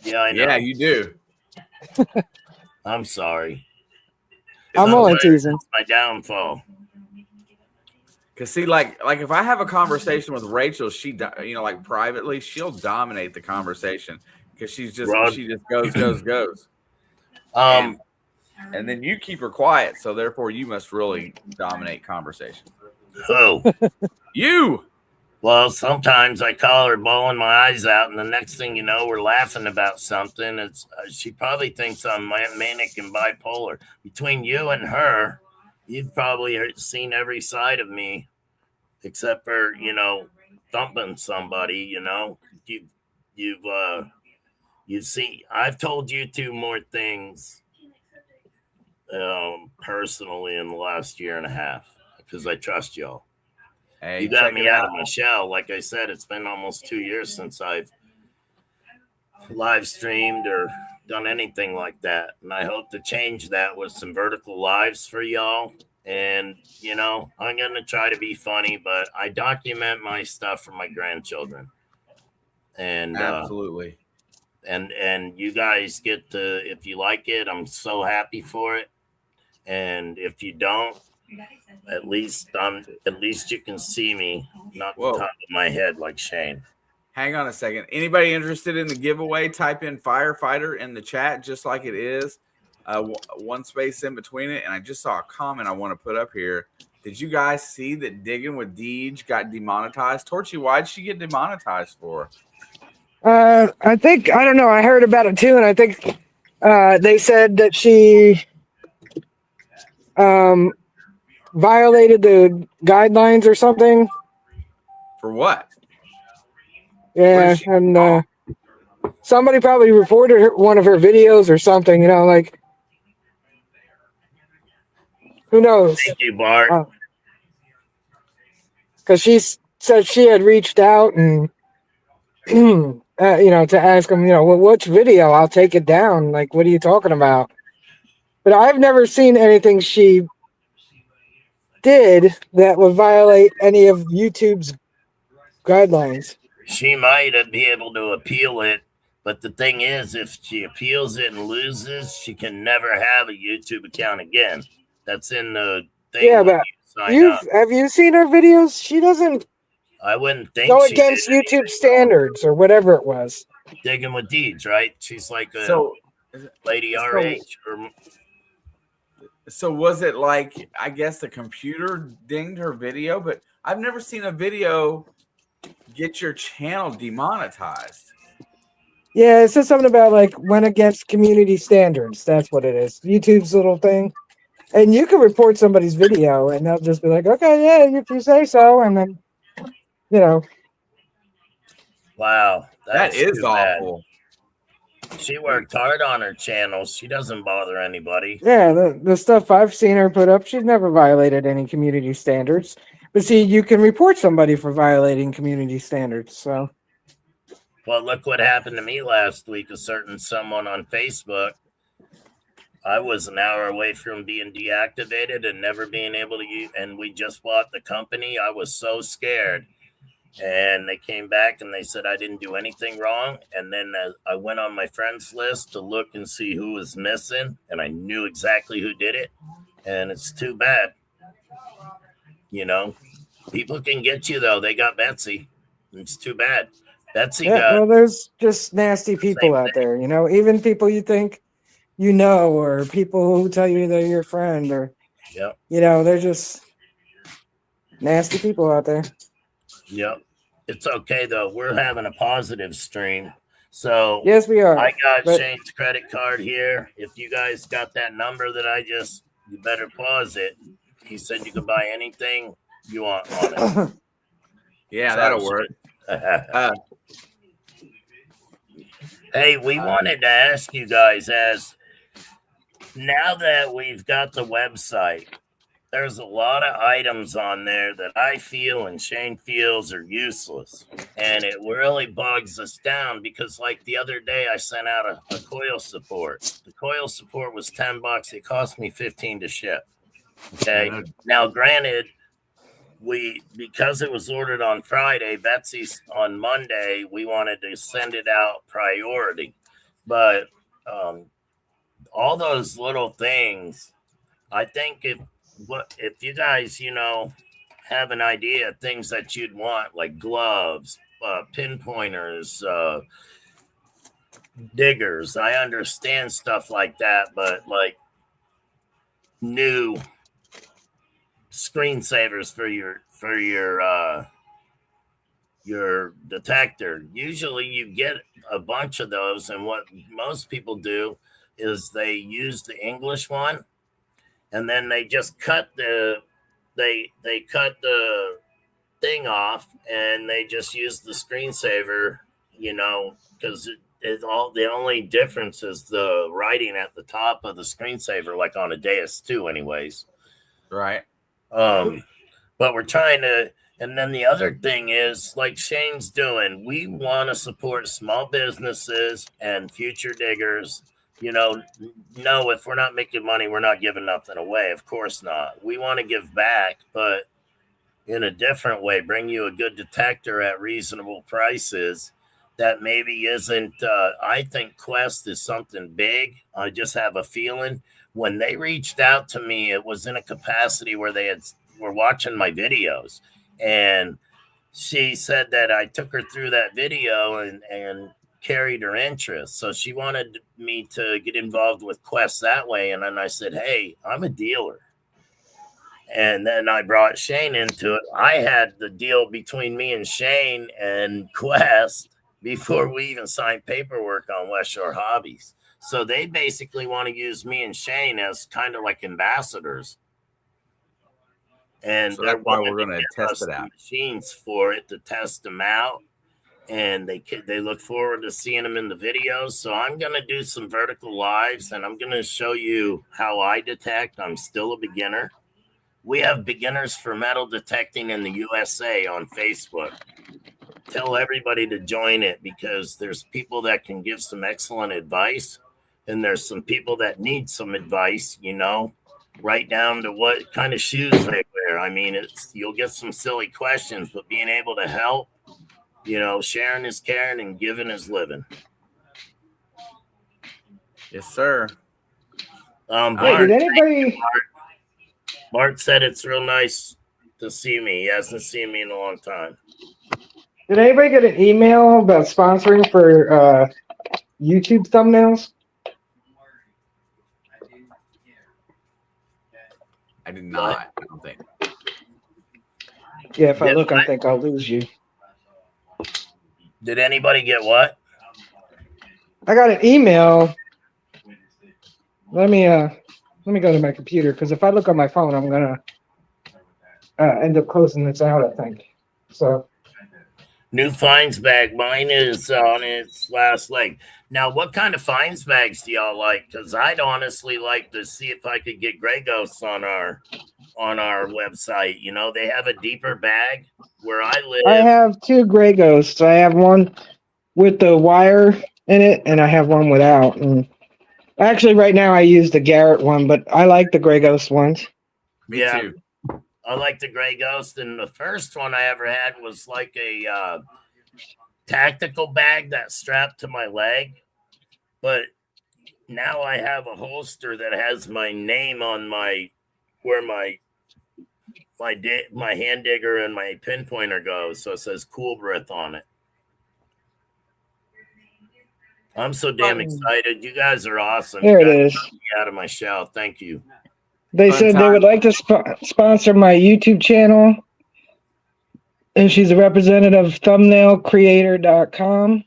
Yeah, I know. Yeah, you do. I'm sorry. I'm only teasing. It's my downfall. Because, see, like if I have a conversation with Rachel, she, like privately, she'll dominate the conversation. Because she just goes. And then you keep her quiet, so therefore you must really dominate conversation. Who? You. Well, sometimes I call her bawling my eyes out, and the next thing you know, we're laughing about something. It's she probably thinks I'm manic and bipolar. Between you and her, you've probably seen every side of me, except for thumping somebody. You see, I've told you 2 more things personally in the last year and a half because I trust y'all. Hey, you got me out of my shell. Like I said, it's been almost 2 years since I've live streamed or done anything like that. And I hope to change that with some vertical lives for y'all. And, I'm going to try to be funny, but I document my stuff for my grandchildren. And absolutely. And you guys get to, if you like it, I'm so happy for it. And if you don't, at least you can see me, not the top of my head like Shane. Hang on a second. Anybody interested in the giveaway? Type in firefighter in the chat, just like it is. 1 space in between it. And I just saw a comment I want to put up here. Did you guys see that Digging with Deej got demonetized? Torchy, why'd she get demonetized for? I don't know. I heard about it too, and I think they said that she violated the guidelines or something. For what? Yeah, she and somebody probably reported one of her videos or something. Like who knows? Thank you, Bart. Because she said she had reached out and to ask him, well, which video? I'll take it down. Like, what are you talking about? But I've never seen anything she did that would violate any of YouTube's guidelines. She might be able to appeal it, but the thing is, if she appeals it and loses, she can never have a YouTube account again. That's in the thing. Yeah, but have you seen her videos? She doesn't. I wouldn't think go against YouTube standards or whatever it was. Digging with Deeds, right? She's like a lady our age. So was it like, I guess the computer dinged her video, but I've never seen a video get your channel demonetized. Yeah, it says something about like went against community standards. That's what it is. YouTube's little thing. And you can report somebody's video and they'll just be like, okay, yeah, if you say so. And then, Wow. That is awful. Bad. She worked hard on her channel. She doesn't bother anybody. Yeah, the stuff I've seen her put up, she's never violated any community standards. But see, you can report somebody for violating community standards. So, well, look what happened to me last week. A certain someone on Facebook. I was an hour away from being deactivated and never being able to use. And we just bought the company. I was so scared. And they came back and they said I didn't do anything wrong. And then I went on my friends list to look and see who was missing. And I knew exactly who did it. And it's too bad. People can get you, though. They got Betsy. It's too bad. Betsy well, there's just nasty people out there, even people you think or people who tell you they're your friend or, they're just nasty people out there. Yep. It's okay, though. We're having a positive stream. So yes, we are. I got Shane's credit card here. If you guys got that number that you better pause it. He said you could buy anything you want on it. Yeah, that'll work. Hey, we wanted to ask you guys, as now that we've got the website, there's a lot of items on there that I feel and Shane feels are useless. And it really bogs us down because like the other day I sent out a coil support. The coil support was $10. It cost me $15 to ship. Okay. Now, granted, because it was ordered on Friday, Betsy's on Monday, we wanted to send it out priority. But all those little things, I think if you guys, have an idea of things that you'd want, like gloves, pinpointers, diggers, I understand stuff like that, but like new screensavers for your detector. Usually you get a bunch of those, and what most people do is they use the English one, and then they just cut the thing off, and they just use the screensaver, because the only difference is the writing at the top of the screensaver, like on a Deus 2 anyways. Right. But we're trying to, and then the other thing is, like Shane's doing, we want to support small businesses and future diggers. No, if we're not making money, we're not giving nothing away. Of course not. We want to give back, but in a different way, bring you a good detector at reasonable prices that maybe isn't, I think Quest is something big. I just have a feeling when they reached out to me, it was in a capacity where they were watching my videos, and she said that I took her through that video and carried her interest. So she wanted me to get involved with Quest that way. And then I said, hey, I'm a dealer. And then I brought Shane into it. I had the deal between me and Shane and Quest before we even signed paperwork on West Shore Hobbies. So they basically want to use me and Shane as kind of like ambassadors. and So they're that's why willing we're going to give test us it the out. machines for it to test them out. And they look forward to seeing them in the videos. So I'm going to do some vertical lives, and I'm going to show you how I detect. I'm still a beginner. We have beginners for metal detecting in the USA on Facebook. Tell everybody to join it because there's people that can give some excellent advice, and there's some people that need some advice, right down to what kind of shoes they wear. I mean, you'll get some silly questions, but being able to help, sharing is caring and giving is living. Yes, sir. Hey, did anybody? Bart said it's real nice to see me. He hasn't seen me in a long time. Did anybody get an email about sponsoring for YouTube thumbnails? I did not. I don't think. Yeah, if I look, I think I'll lose you. Did anybody get what? I got an email. Let me go to my computer because if I look on my phone, I'm gonna end up closing this out, I think. So. New finds bag. Mine is on its last leg. Now, what kind of finds bags do y'all like? Because I'd honestly like to see if I could get Grey Ghosts on our website. They have a deeper bag where I live. I have 2 Grey Ghosts. I have one with the wire in it, and I have one without. And actually, right now I use the Garrett one, but I like the Grey Ghost ones. Me too. I like the Grey Ghost, and the first one I ever had was like a tactical bag that strapped to my leg. But now I have a holster that has my name on where my hand digger and my pinpointer goes. So it says Cool Breath on it. I'm so damn excited. You guys are awesome. There it is. Out of my shell. Thank you. They said they would like to sponsor my YouTube channel. And she's a representative of thumbnailcreator.com,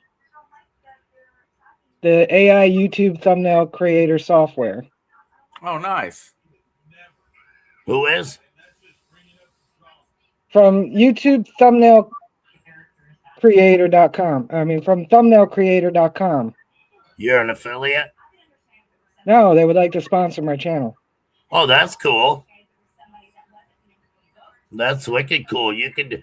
the AI YouTube thumbnail creator software. Oh, nice. Who is? From YouTube thumbnailcreator.com. I mean, from thumbnailcreator.com. You're an affiliate? No, they would like to sponsor my channel. Oh, that's cool. That's wicked cool. You could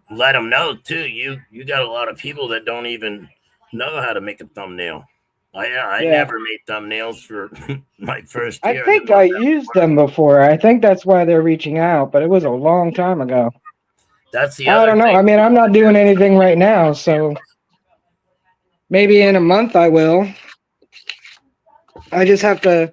let them know too. You got a lot of people that don't even know how to make a thumbnail. I never made thumbnails for my first year. I think I used them before. I think that's why they're reaching out, but it was a long time ago. That's the other I don't know. thing. I mean, I'm not doing anything right now, so maybe in a month I will. I just have to,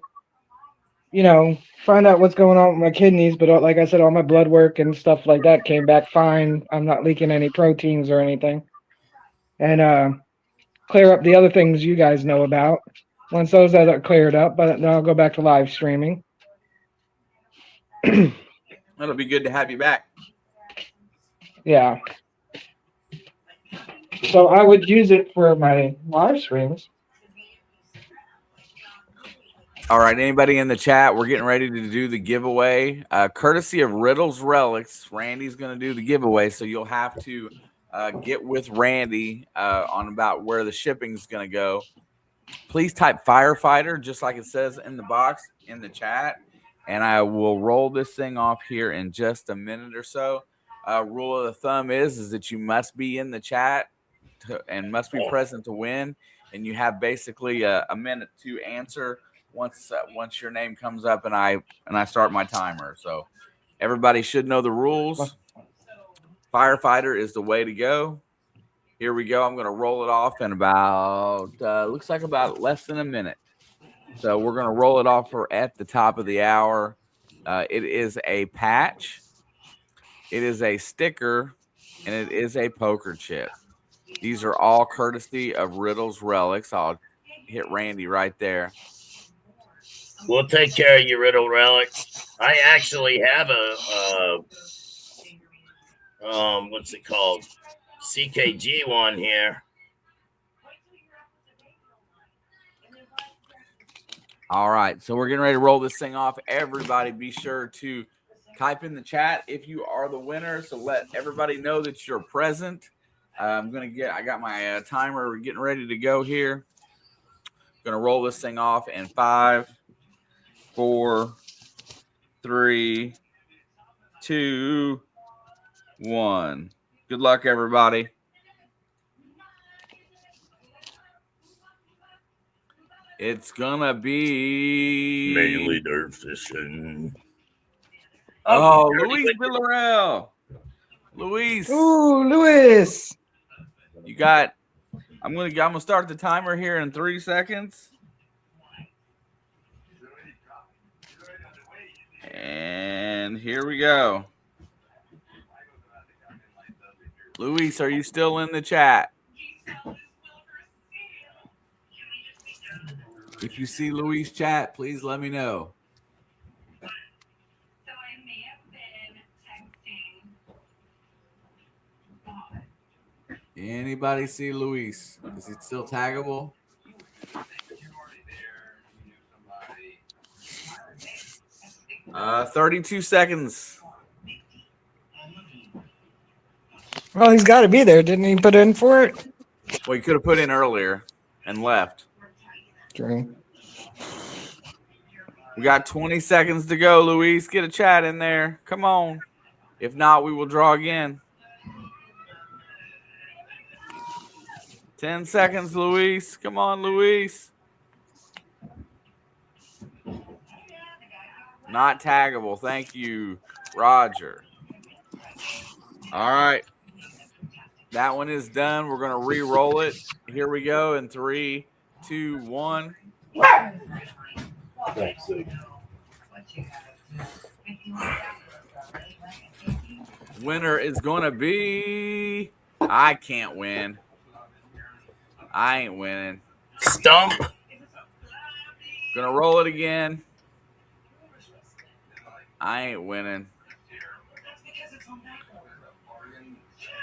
find out what's going on with my kidneys. But like I said, all my blood work and stuff like that came back fine. I'm not leaking any proteins or anything. And clear up the other things you guys know about. Once those are cleared up, but then I'll go back to live streaming. It'll be good to have you back. Yeah. So I would use it for my live streams. All right, anybody in the chat? We're getting ready to do the giveaway. Courtesy of Riddles Relics, Randy's going to do the giveaway, so you'll have to get with Randy on about where the shipping's going to go. Please type firefighter, just like it says in the box in the chat, and I will roll this thing off here in just a minute or so. Rule of the thumb is that you must be in the chat and must be present to win, and you have basically a minute to answer once your name comes up and I start my timer. So everybody should know the rules. Firefighter is the way to go. Here we go. I'm going to roll it off in about looks like about less than a minute. So we're going to roll it off at the top of the hour. It is a patch, it is a sticker, and it is a poker chip. These are all courtesy of Riddles Relics. I'll hit Randy right there. We'll take care of you, Riddle Relics. I actually have a what's it called? CKG one here. All right, so we're getting ready to roll this thing off. Everybody be sure to type in the chat if you are the winner. So let everybody know that you're present. I got my timer. We're getting ready to go here. Going to roll this thing off in 5, 4, 3, 2, 1. Good luck, everybody. It's gonna be mainly dirt fishing. Oh, Luis Villarreal. Luis. Ooh, Luis. You got. I'm gonna start the timer here in 3 seconds. And here we go. Luis, are you still in the chat? If you see Luis chat, please let me know. So I may have been texting. Anybody see Luis? Is he still taggable? 32 seconds. Well, he's got to be there. Didn't he put in for it? Well, you could have put in earlier and left. True. We got 20 seconds to go, Luis. Get a chat in there. Come on. If not, we will draw again. 10 seconds, Luis. Come on, Luis. Not taggable. Thank you, Roger. All right. That one is done. We're going to re-roll it. Here we go in 3, 2, 1. Winner is going to be... I can't win. I ain't winning. Stump. Going to roll it again. I ain't winning.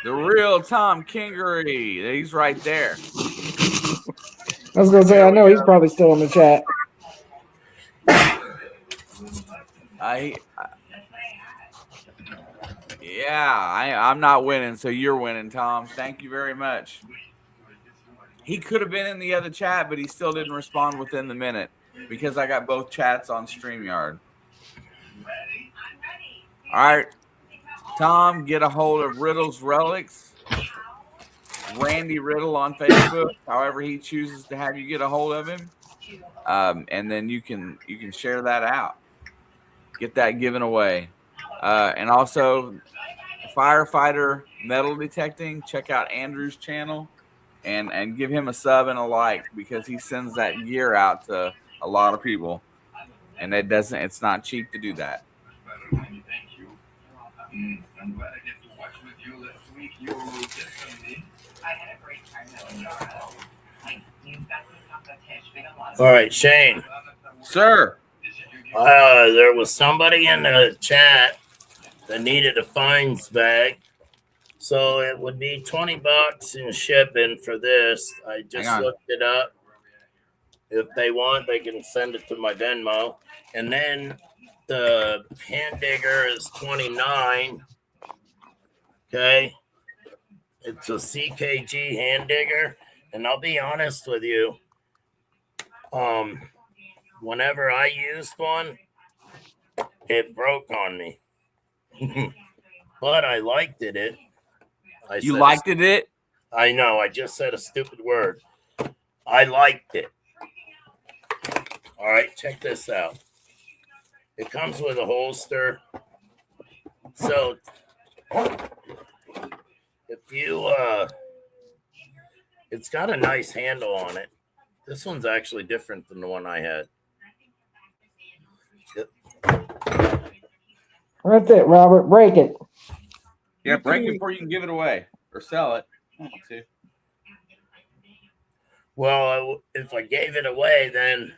The real Tom Kingery. He's right there. I was going to say, I know he's probably still in the chat. I'm not winning, so you're winning, Tom. Thank you very much. He could have been in the other chat, but he still didn't respond within the minute because I got both chats on StreamYard. All right. Tom, get a hold of Riddle's Relics. Randy Riddle on Facebook, however he chooses to have you get a hold of him. And then you can share that out. Get that given away. And also firefighter metal detecting. Check out Andrew's channel and give him a sub and a like because he sends that gear out to a lot of people. And it's not cheap to do that. I'm glad I get to watch with you last week. You were definitely. I had a great time. All right, Shane. Sir. There was somebody in the chat that needed a fines bag. So it would be $20 in shipping for this. I just looked it up. If they want, they can send it to my Venmo. And then the hand digger is $29. Okay. It's a CKG hand digger. And I'll be honest with you. Whenever I used one, it broke on me. But I liked it. You liked it? I know. I just said a stupid word. I liked it. All right, check this out. It comes with a holster. So if you it's got a nice handle on it. This one's actually different than the one I had. That's it, Robert. Break it. Yeah, break it before you can give it away or sell it. Well, if I gave it away, then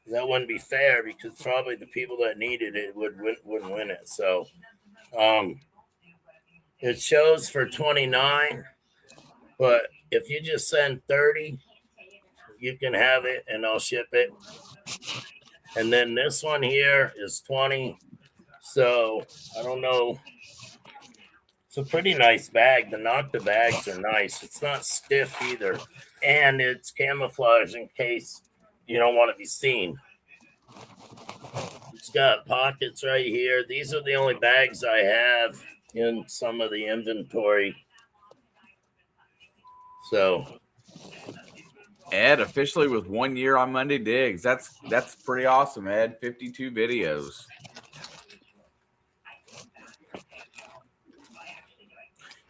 that wouldn't be fair because probably the people that needed it wouldn't win it. So it shows for $29, but if you just send $30, you can have it and I'll ship it. And then this one here is $20. So I don't know. It's a pretty nice bag. The Nocta bags are nice. It's not stiff either. And it's camouflage in case you don't want to be seen. It's got pockets right here. These are the only bags I have in some of the inventory. So Ed officially with 1 year on Monday Digs. That's pretty awesome, Ed. 52 videos.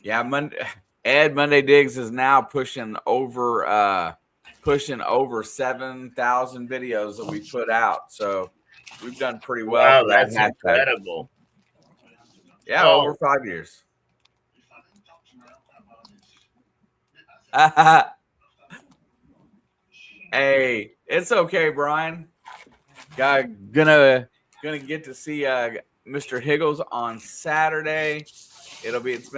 Yeah, Monday Digs is now pushing over 7,000 videos that we put out. So we've done pretty well. wow, For that that's hashtag. incredible. Yeah, Oh. over 5 years. Hey, it's okay, Brian. Gonna get to see Mr. Higgles on Saturday. It's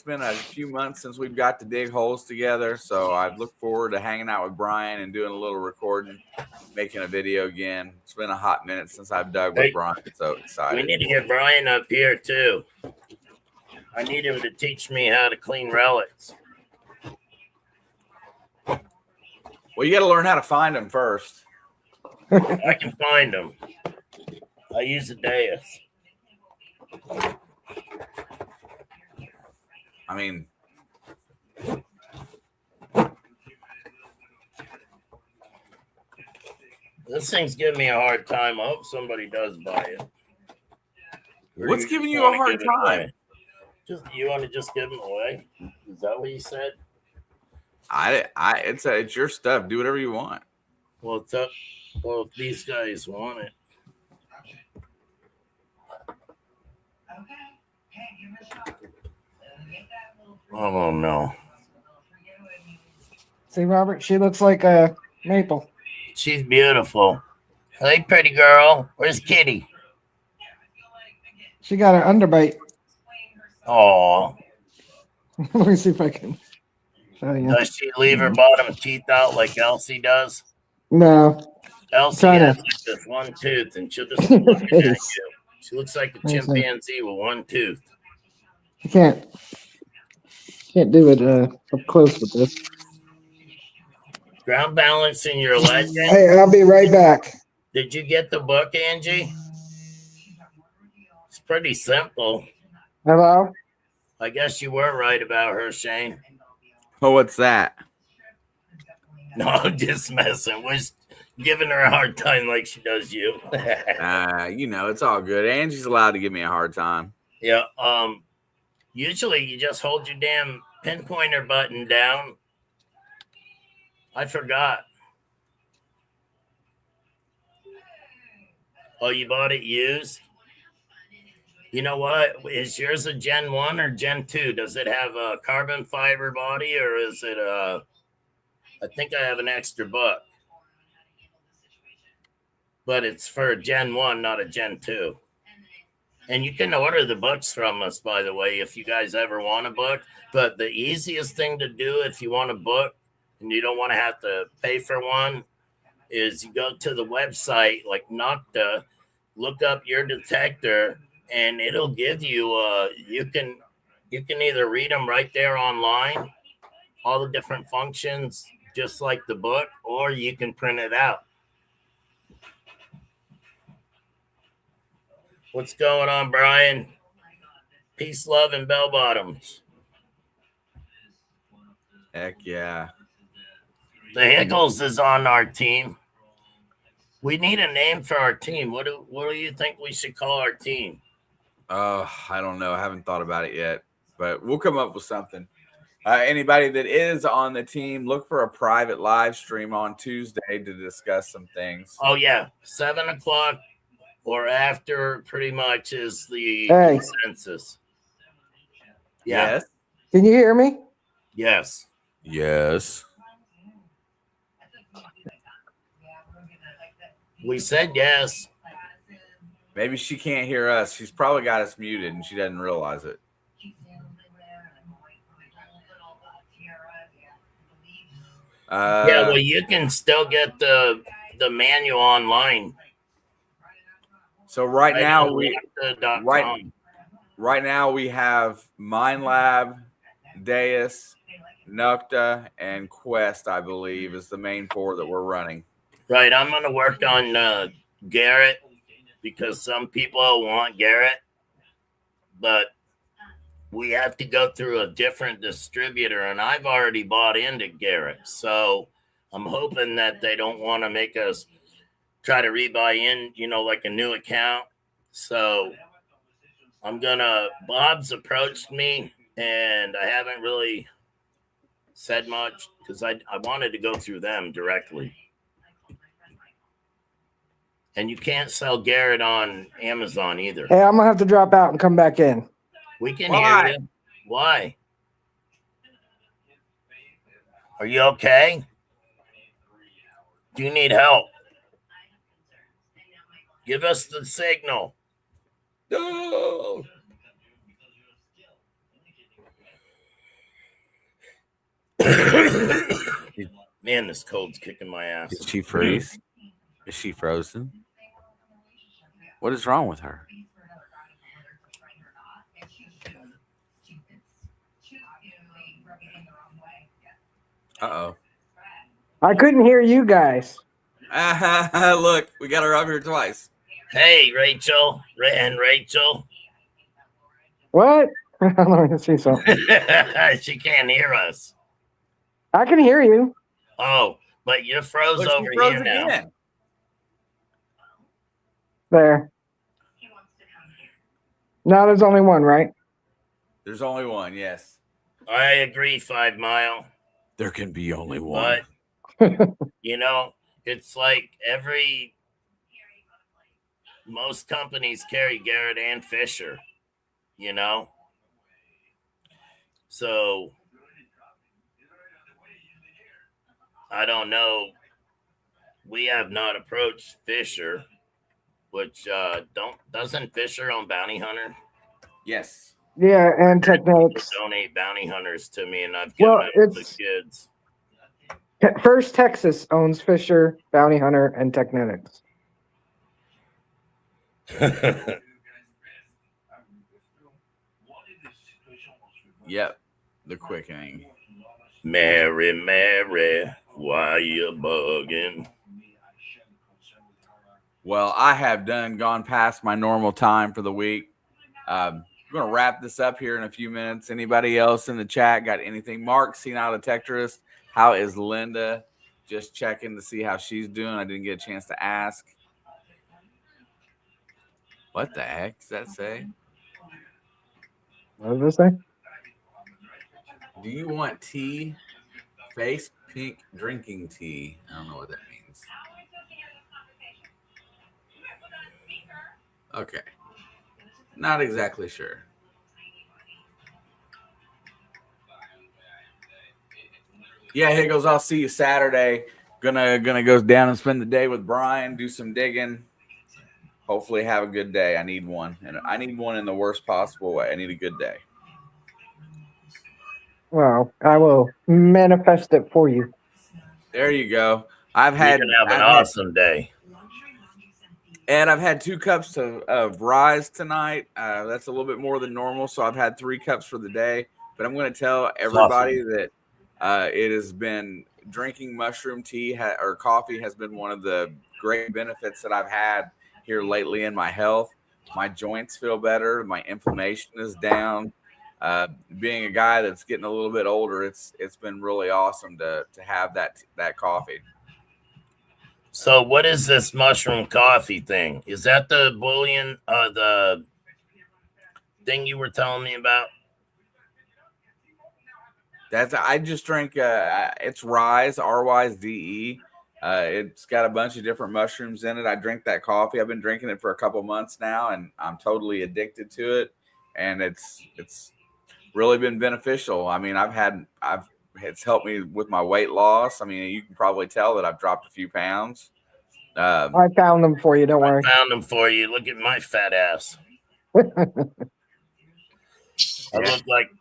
been a few months since we've got to dig holes together, so I look forward to hanging out with Brian and doing a little recording, making a video again. It's been a hot minute since I've dug with Brian. So excited. We need to get Brian up here too. I need him to teach me how to clean relics. Well, you got to learn how to find them first. I can find them. I use a dais. I mean, this thing's giving me a hard time. I hope somebody does buy it. what's giving you a hard time? You want to just give them away? Is that what you said? It's your stuff. Do whatever you want. Well, it's up. Well, if these guys want it. Oh no. See, Robert, she looks like a maple. She's beautiful. Hey, pretty girl. Where's Kitty? She got her underbite. Oh, Let me see if I can show you. does she leave her bottom teeth out like Elsie does? No. Elsie Try to- has like this one tooth, and she'll just look at you. Face. She looks like a Let me see. chimpanzee with one tooth. You can't do it up close with this. Ground balancing your legend. Hey, I'll be right back. Did you get the book, Angie? It's pretty simple. Hello? I guess you were right about her, Shane. Oh, what's that? No, I'm just messing. We're just giving her a hard time like she does you. It's all good. Angie's allowed to give me a hard time. Yeah. Usually you just hold your damn pinpointer button down. I forgot. Oh, you bought it used? You know what? Is yours a Gen 1 or Gen 2? Does it have a carbon fiber body or is it I think I have an extra book. But it's for a Gen 1, not a Gen 2. And you can order the books from us, by the way, if you guys ever want a book. But the easiest thing to do if you want a book and you don't want to have to pay for one is you go to the website like Nocta, look up your detector, and it'll give you you can either read them right there online, all the different functions, just like the book, or you can print it out. What's going on, Brian? Peace, love, and bell bottoms. Heck yeah. The Higgles is on our team. We need a name for our team. What do you think we should call our team? Oh, I don't know. I haven't thought about it yet, but we'll come up with something. Anybody that is on the team, look for a private live stream on Tuesday to discuss some things. Oh, yeah. 7 o'clock or after pretty much is the Hey. consensus. Yeah. Yes. Can you hear me? Yes. Yes. We said yes. Maybe she can't hear us. She's probably got us muted and she doesn't realize it. Yeah, well, you can still get the manual online. So right now we Right. right now we have Mind Lab, Deus, Nukta, and Quest, I believe, is the main 4 that we're running. Right. I'm going to work on Garrett because some people want Garrett, but we have to go through a different distributor, and I've already bought into Garrett. So I'm hoping that they don't want to make us try to rebuy in, like a new account. So Bob's approached me, and I haven't really said much because I wanted to go through them directly. And you can't sell Garrett on Amazon either. Hey, I'm gonna have to drop out and come back in. We can Why? hear you. Why? Are you okay? Do you need help? Give us the signal. No. Man, this cold's kicking my ass. Did she freeze? Is she frozen? What is wrong with her? Uh-oh. I couldn't hear you guys. Look, we got her up here twice. Hey, Rachel. And Rachel. What? Let me see something. She can't hear us. I can hear you. Oh, but you're froze Look, she over froze here now. again. There. Now there's only one, right? There's only one, yes. I agree, 5 Mile. There can be only one. But, it's like most companies carry Garrett and Fisher, So, I don't know. We have not approached Fisher, which doesn't Fisher own Bounty Hunter? Yes. Yeah, and Technics. Donate Bounty Hunters to me, and I've given them to the kids. First Texas owns Fisher, Bounty Hunter, and Technetics. Yep. The quickening. Mary, why you bugging? Well, I have gone past my normal time for the week. I'm going to wrap this up here in a few minutes. Anybody else in the chat got anything? Mark, Senile Detectorist, how is Linda? Just checking to see how she's doing. I didn't get a chance to ask. What the heck does that say? What does it say? Do you want tea? Face pink drinking tea. I don't know what that means. Okay. Not exactly sure. Yeah, Higgles, I'll see you Saturday. Gonna go down and spend the day with Brian, do some digging. Hopefully have a good day. I need one. And I need one in the worst possible way. I need a good day. Well, I will manifest it for you. There you go. You're gonna have an awesome day. And I've had 2 cups of Rise tonight. That's a little bit more than normal. So I've had 3 cups for the day. But I'm going to tell everybody that it has been drinking mushroom tea or coffee has been one of the great benefits that I've had here lately in my health. My joints feel better. My inflammation is down. Being a guy that's getting a little bit older, it's been really awesome to have that coffee. So what is this mushroom coffee thing? Is that the bullion, the thing you were telling me about? I just drink, it's Rise, R-Y-Z-E. It's got a bunch of different mushrooms in it. I drink that coffee. I've been drinking it for a couple months now, and I'm totally addicted to it. And it's really been beneficial. I mean, it's helped me with my weight loss. I mean, you can probably tell that I've dropped a few pounds. I found them for you. Don't worry. I found them for you. Look at my fat ass. I look like,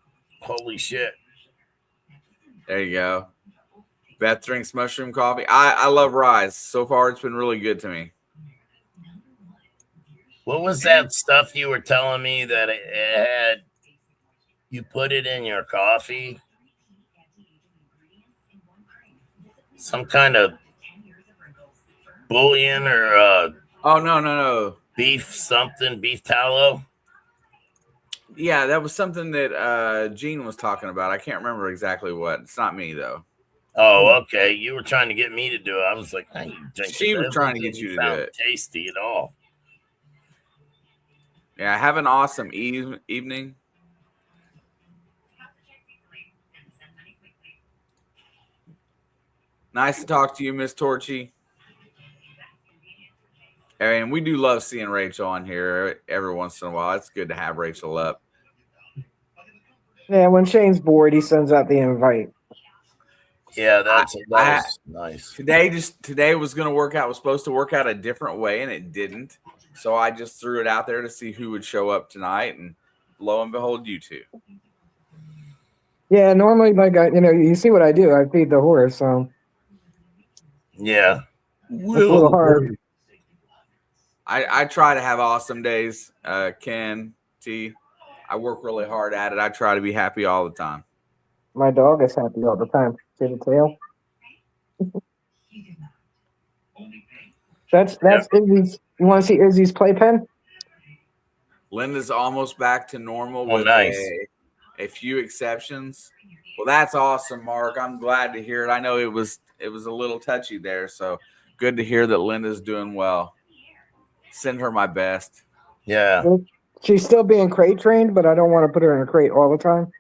holy shit. There you go. Beth drinks mushroom coffee. I love Rise. So far, it's been really good to me. What was that stuff you were telling me that it had? You put it in your coffee? Some kind of bouillon or Oh no. beef tallow? Yeah, that was something that Gene was talking about. I can't remember exactly what. It's not me though. Oh, okay. You were trying to get me to do it. I was like, I ain't drinking She was that. trying to get Doesn't you to do sound it. tasty at all. Yeah, have an awesome evening. Nice to talk to you, Miss Torchy. And we do love seeing Rachel on here every once in a while. It's good to have Rachel up. Yeah, when Shane's bored, he sends out the invite. Yeah, that was nice. Today was going to work out. Was supposed to work out a different way, and it didn't. So I just threw it out there to see who would show up tonight, and lo and behold, you two. Yeah, normally, like you see what I do. I feed the horse, so yeah, it's a little hard. I try to have awesome days, Ken T. I work really hard at it. I try to be happy all the time. My dog is happy all the time. See the tail? That's Izzy's. You want to see Izzy's playpen? Linda's almost back to normal with a few exceptions. Well, that's awesome, Mark. I'm glad to hear it. I know it was a little touchy there, so good to hear that Linda's doing well. Send her my best. Yeah. She's still being crate trained, but I don't want to put her in a crate all the time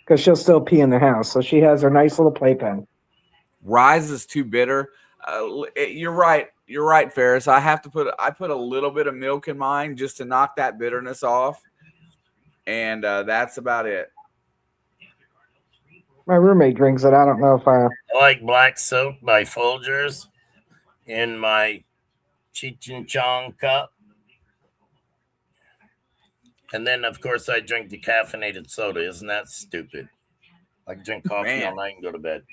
because she'll still pee in the house. So she has her nice little playpen. Rise is too bitter. You're right. You're right, Ferris. I put a little bit of milk in mine just to knock that bitterness off, and that's about it. My roommate drinks it. I don't know if I like Black Soap by Folgers in my Cheech and Chong cup. And then, of course, I drink decaffeinated soda. Isn't that stupid? I can drink coffee all night and go to bed.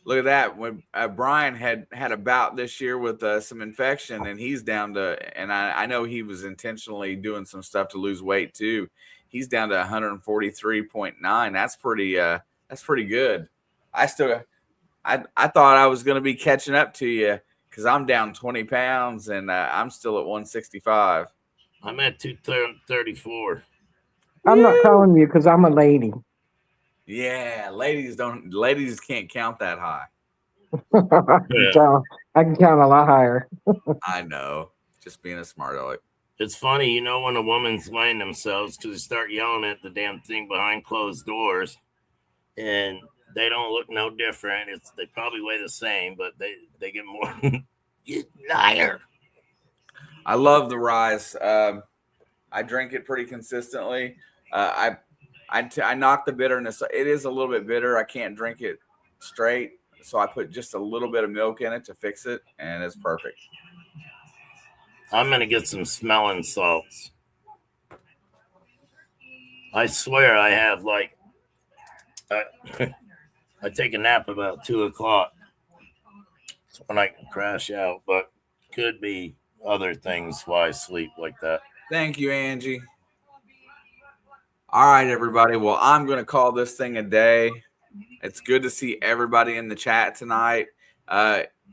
Look at that. When Brian had a bout this year with some infection, and he's down to, and I know he was intentionally doing some stuff to lose weight too. He's down to 143.9. That's pretty good. I thought I was going to be catching up to you because I'm down 20 pounds and I'm still at 165. I'm at 234. I'm not calling you because I'm a lady. Yeah, ladies can't count that high. I can count a lot higher. I know. Just being a smart aleck. It's funny, when a woman's weighing themselves because they start yelling at the damn thing behind closed doors, and they don't look no different. They probably weigh the same, but they get more. You liar. I love the Rise. I drink it pretty consistently. I knock the bitterness. It is a little bit bitter. I can't drink it straight, so I put just a little bit of milk in it to fix it, and it's perfect. I'm going to get some smelling salts. I swear I have I take a nap about 2:00. That's when I can crash out, but could be other things why I sleep like that. Thank you, Angie. All right, everybody. Well, I'm going to call this thing a day. It's good to see everybody in the chat tonight.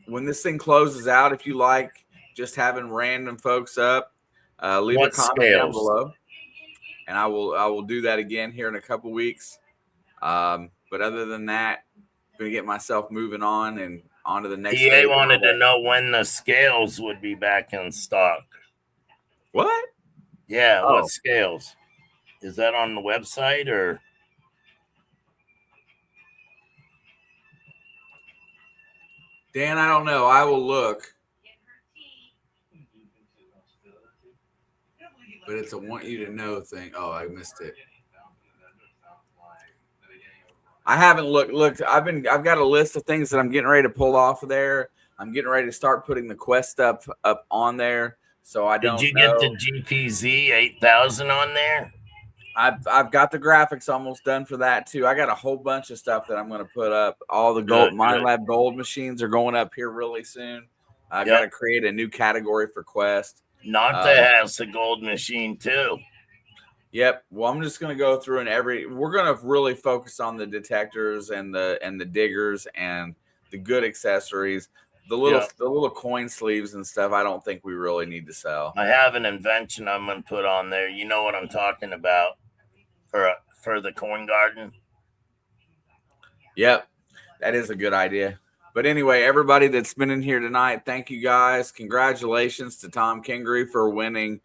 When this thing closes out, if you like just having random folks up, leave a comment down below, and I will do that again here in a couple weeks. But other than that, I'm going to get myself moving on and on to the next. EA wanted to know when the scales would be back in stock. What? Yeah, what scales? Is that on the website or? Dan, I don't know. I will look. But it's a want you to know thing. Oh, I missed it. I haven't looked. I've got a list of things that I'm getting ready to pull off of there. I'm getting ready to start putting the Quest stuff up on there. So I don't know. Did you get the GPZ 8000 on there? I've got the graphics almost done for that too. I got a whole bunch of stuff that I'm going to put up. All the gold Minelab gold machines are going up here really soon. I got to create a new category for Quest. Nanta has a gold machine too. Yep. Well, I'm just going to go through we're going to really focus on the detectors and the diggers and the good accessories. The little coin sleeves and stuff, I don't think we really need to sell. I have an invention I'm going to put on there. You know what I'm talking about for the coin garden. Yep. That is a good idea. But anyway, everybody that's been in here tonight, thank you guys. Congratulations to Tom Kingery for winning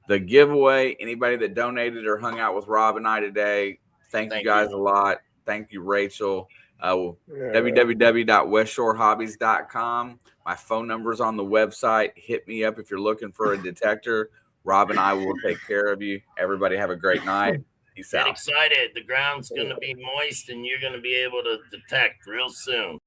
the giveaway. Anybody that donated or hung out with Rob and I today, thank you guys a lot. Thank you, Rachel. www.westshorehobbies.com. My phone number's on the website. Hit me up if you're looking for a detector. Rob and I will take care of you. Everybody have a great night. Peace out. Get excited. The ground's going to be moist and you're going to be able to detect real soon.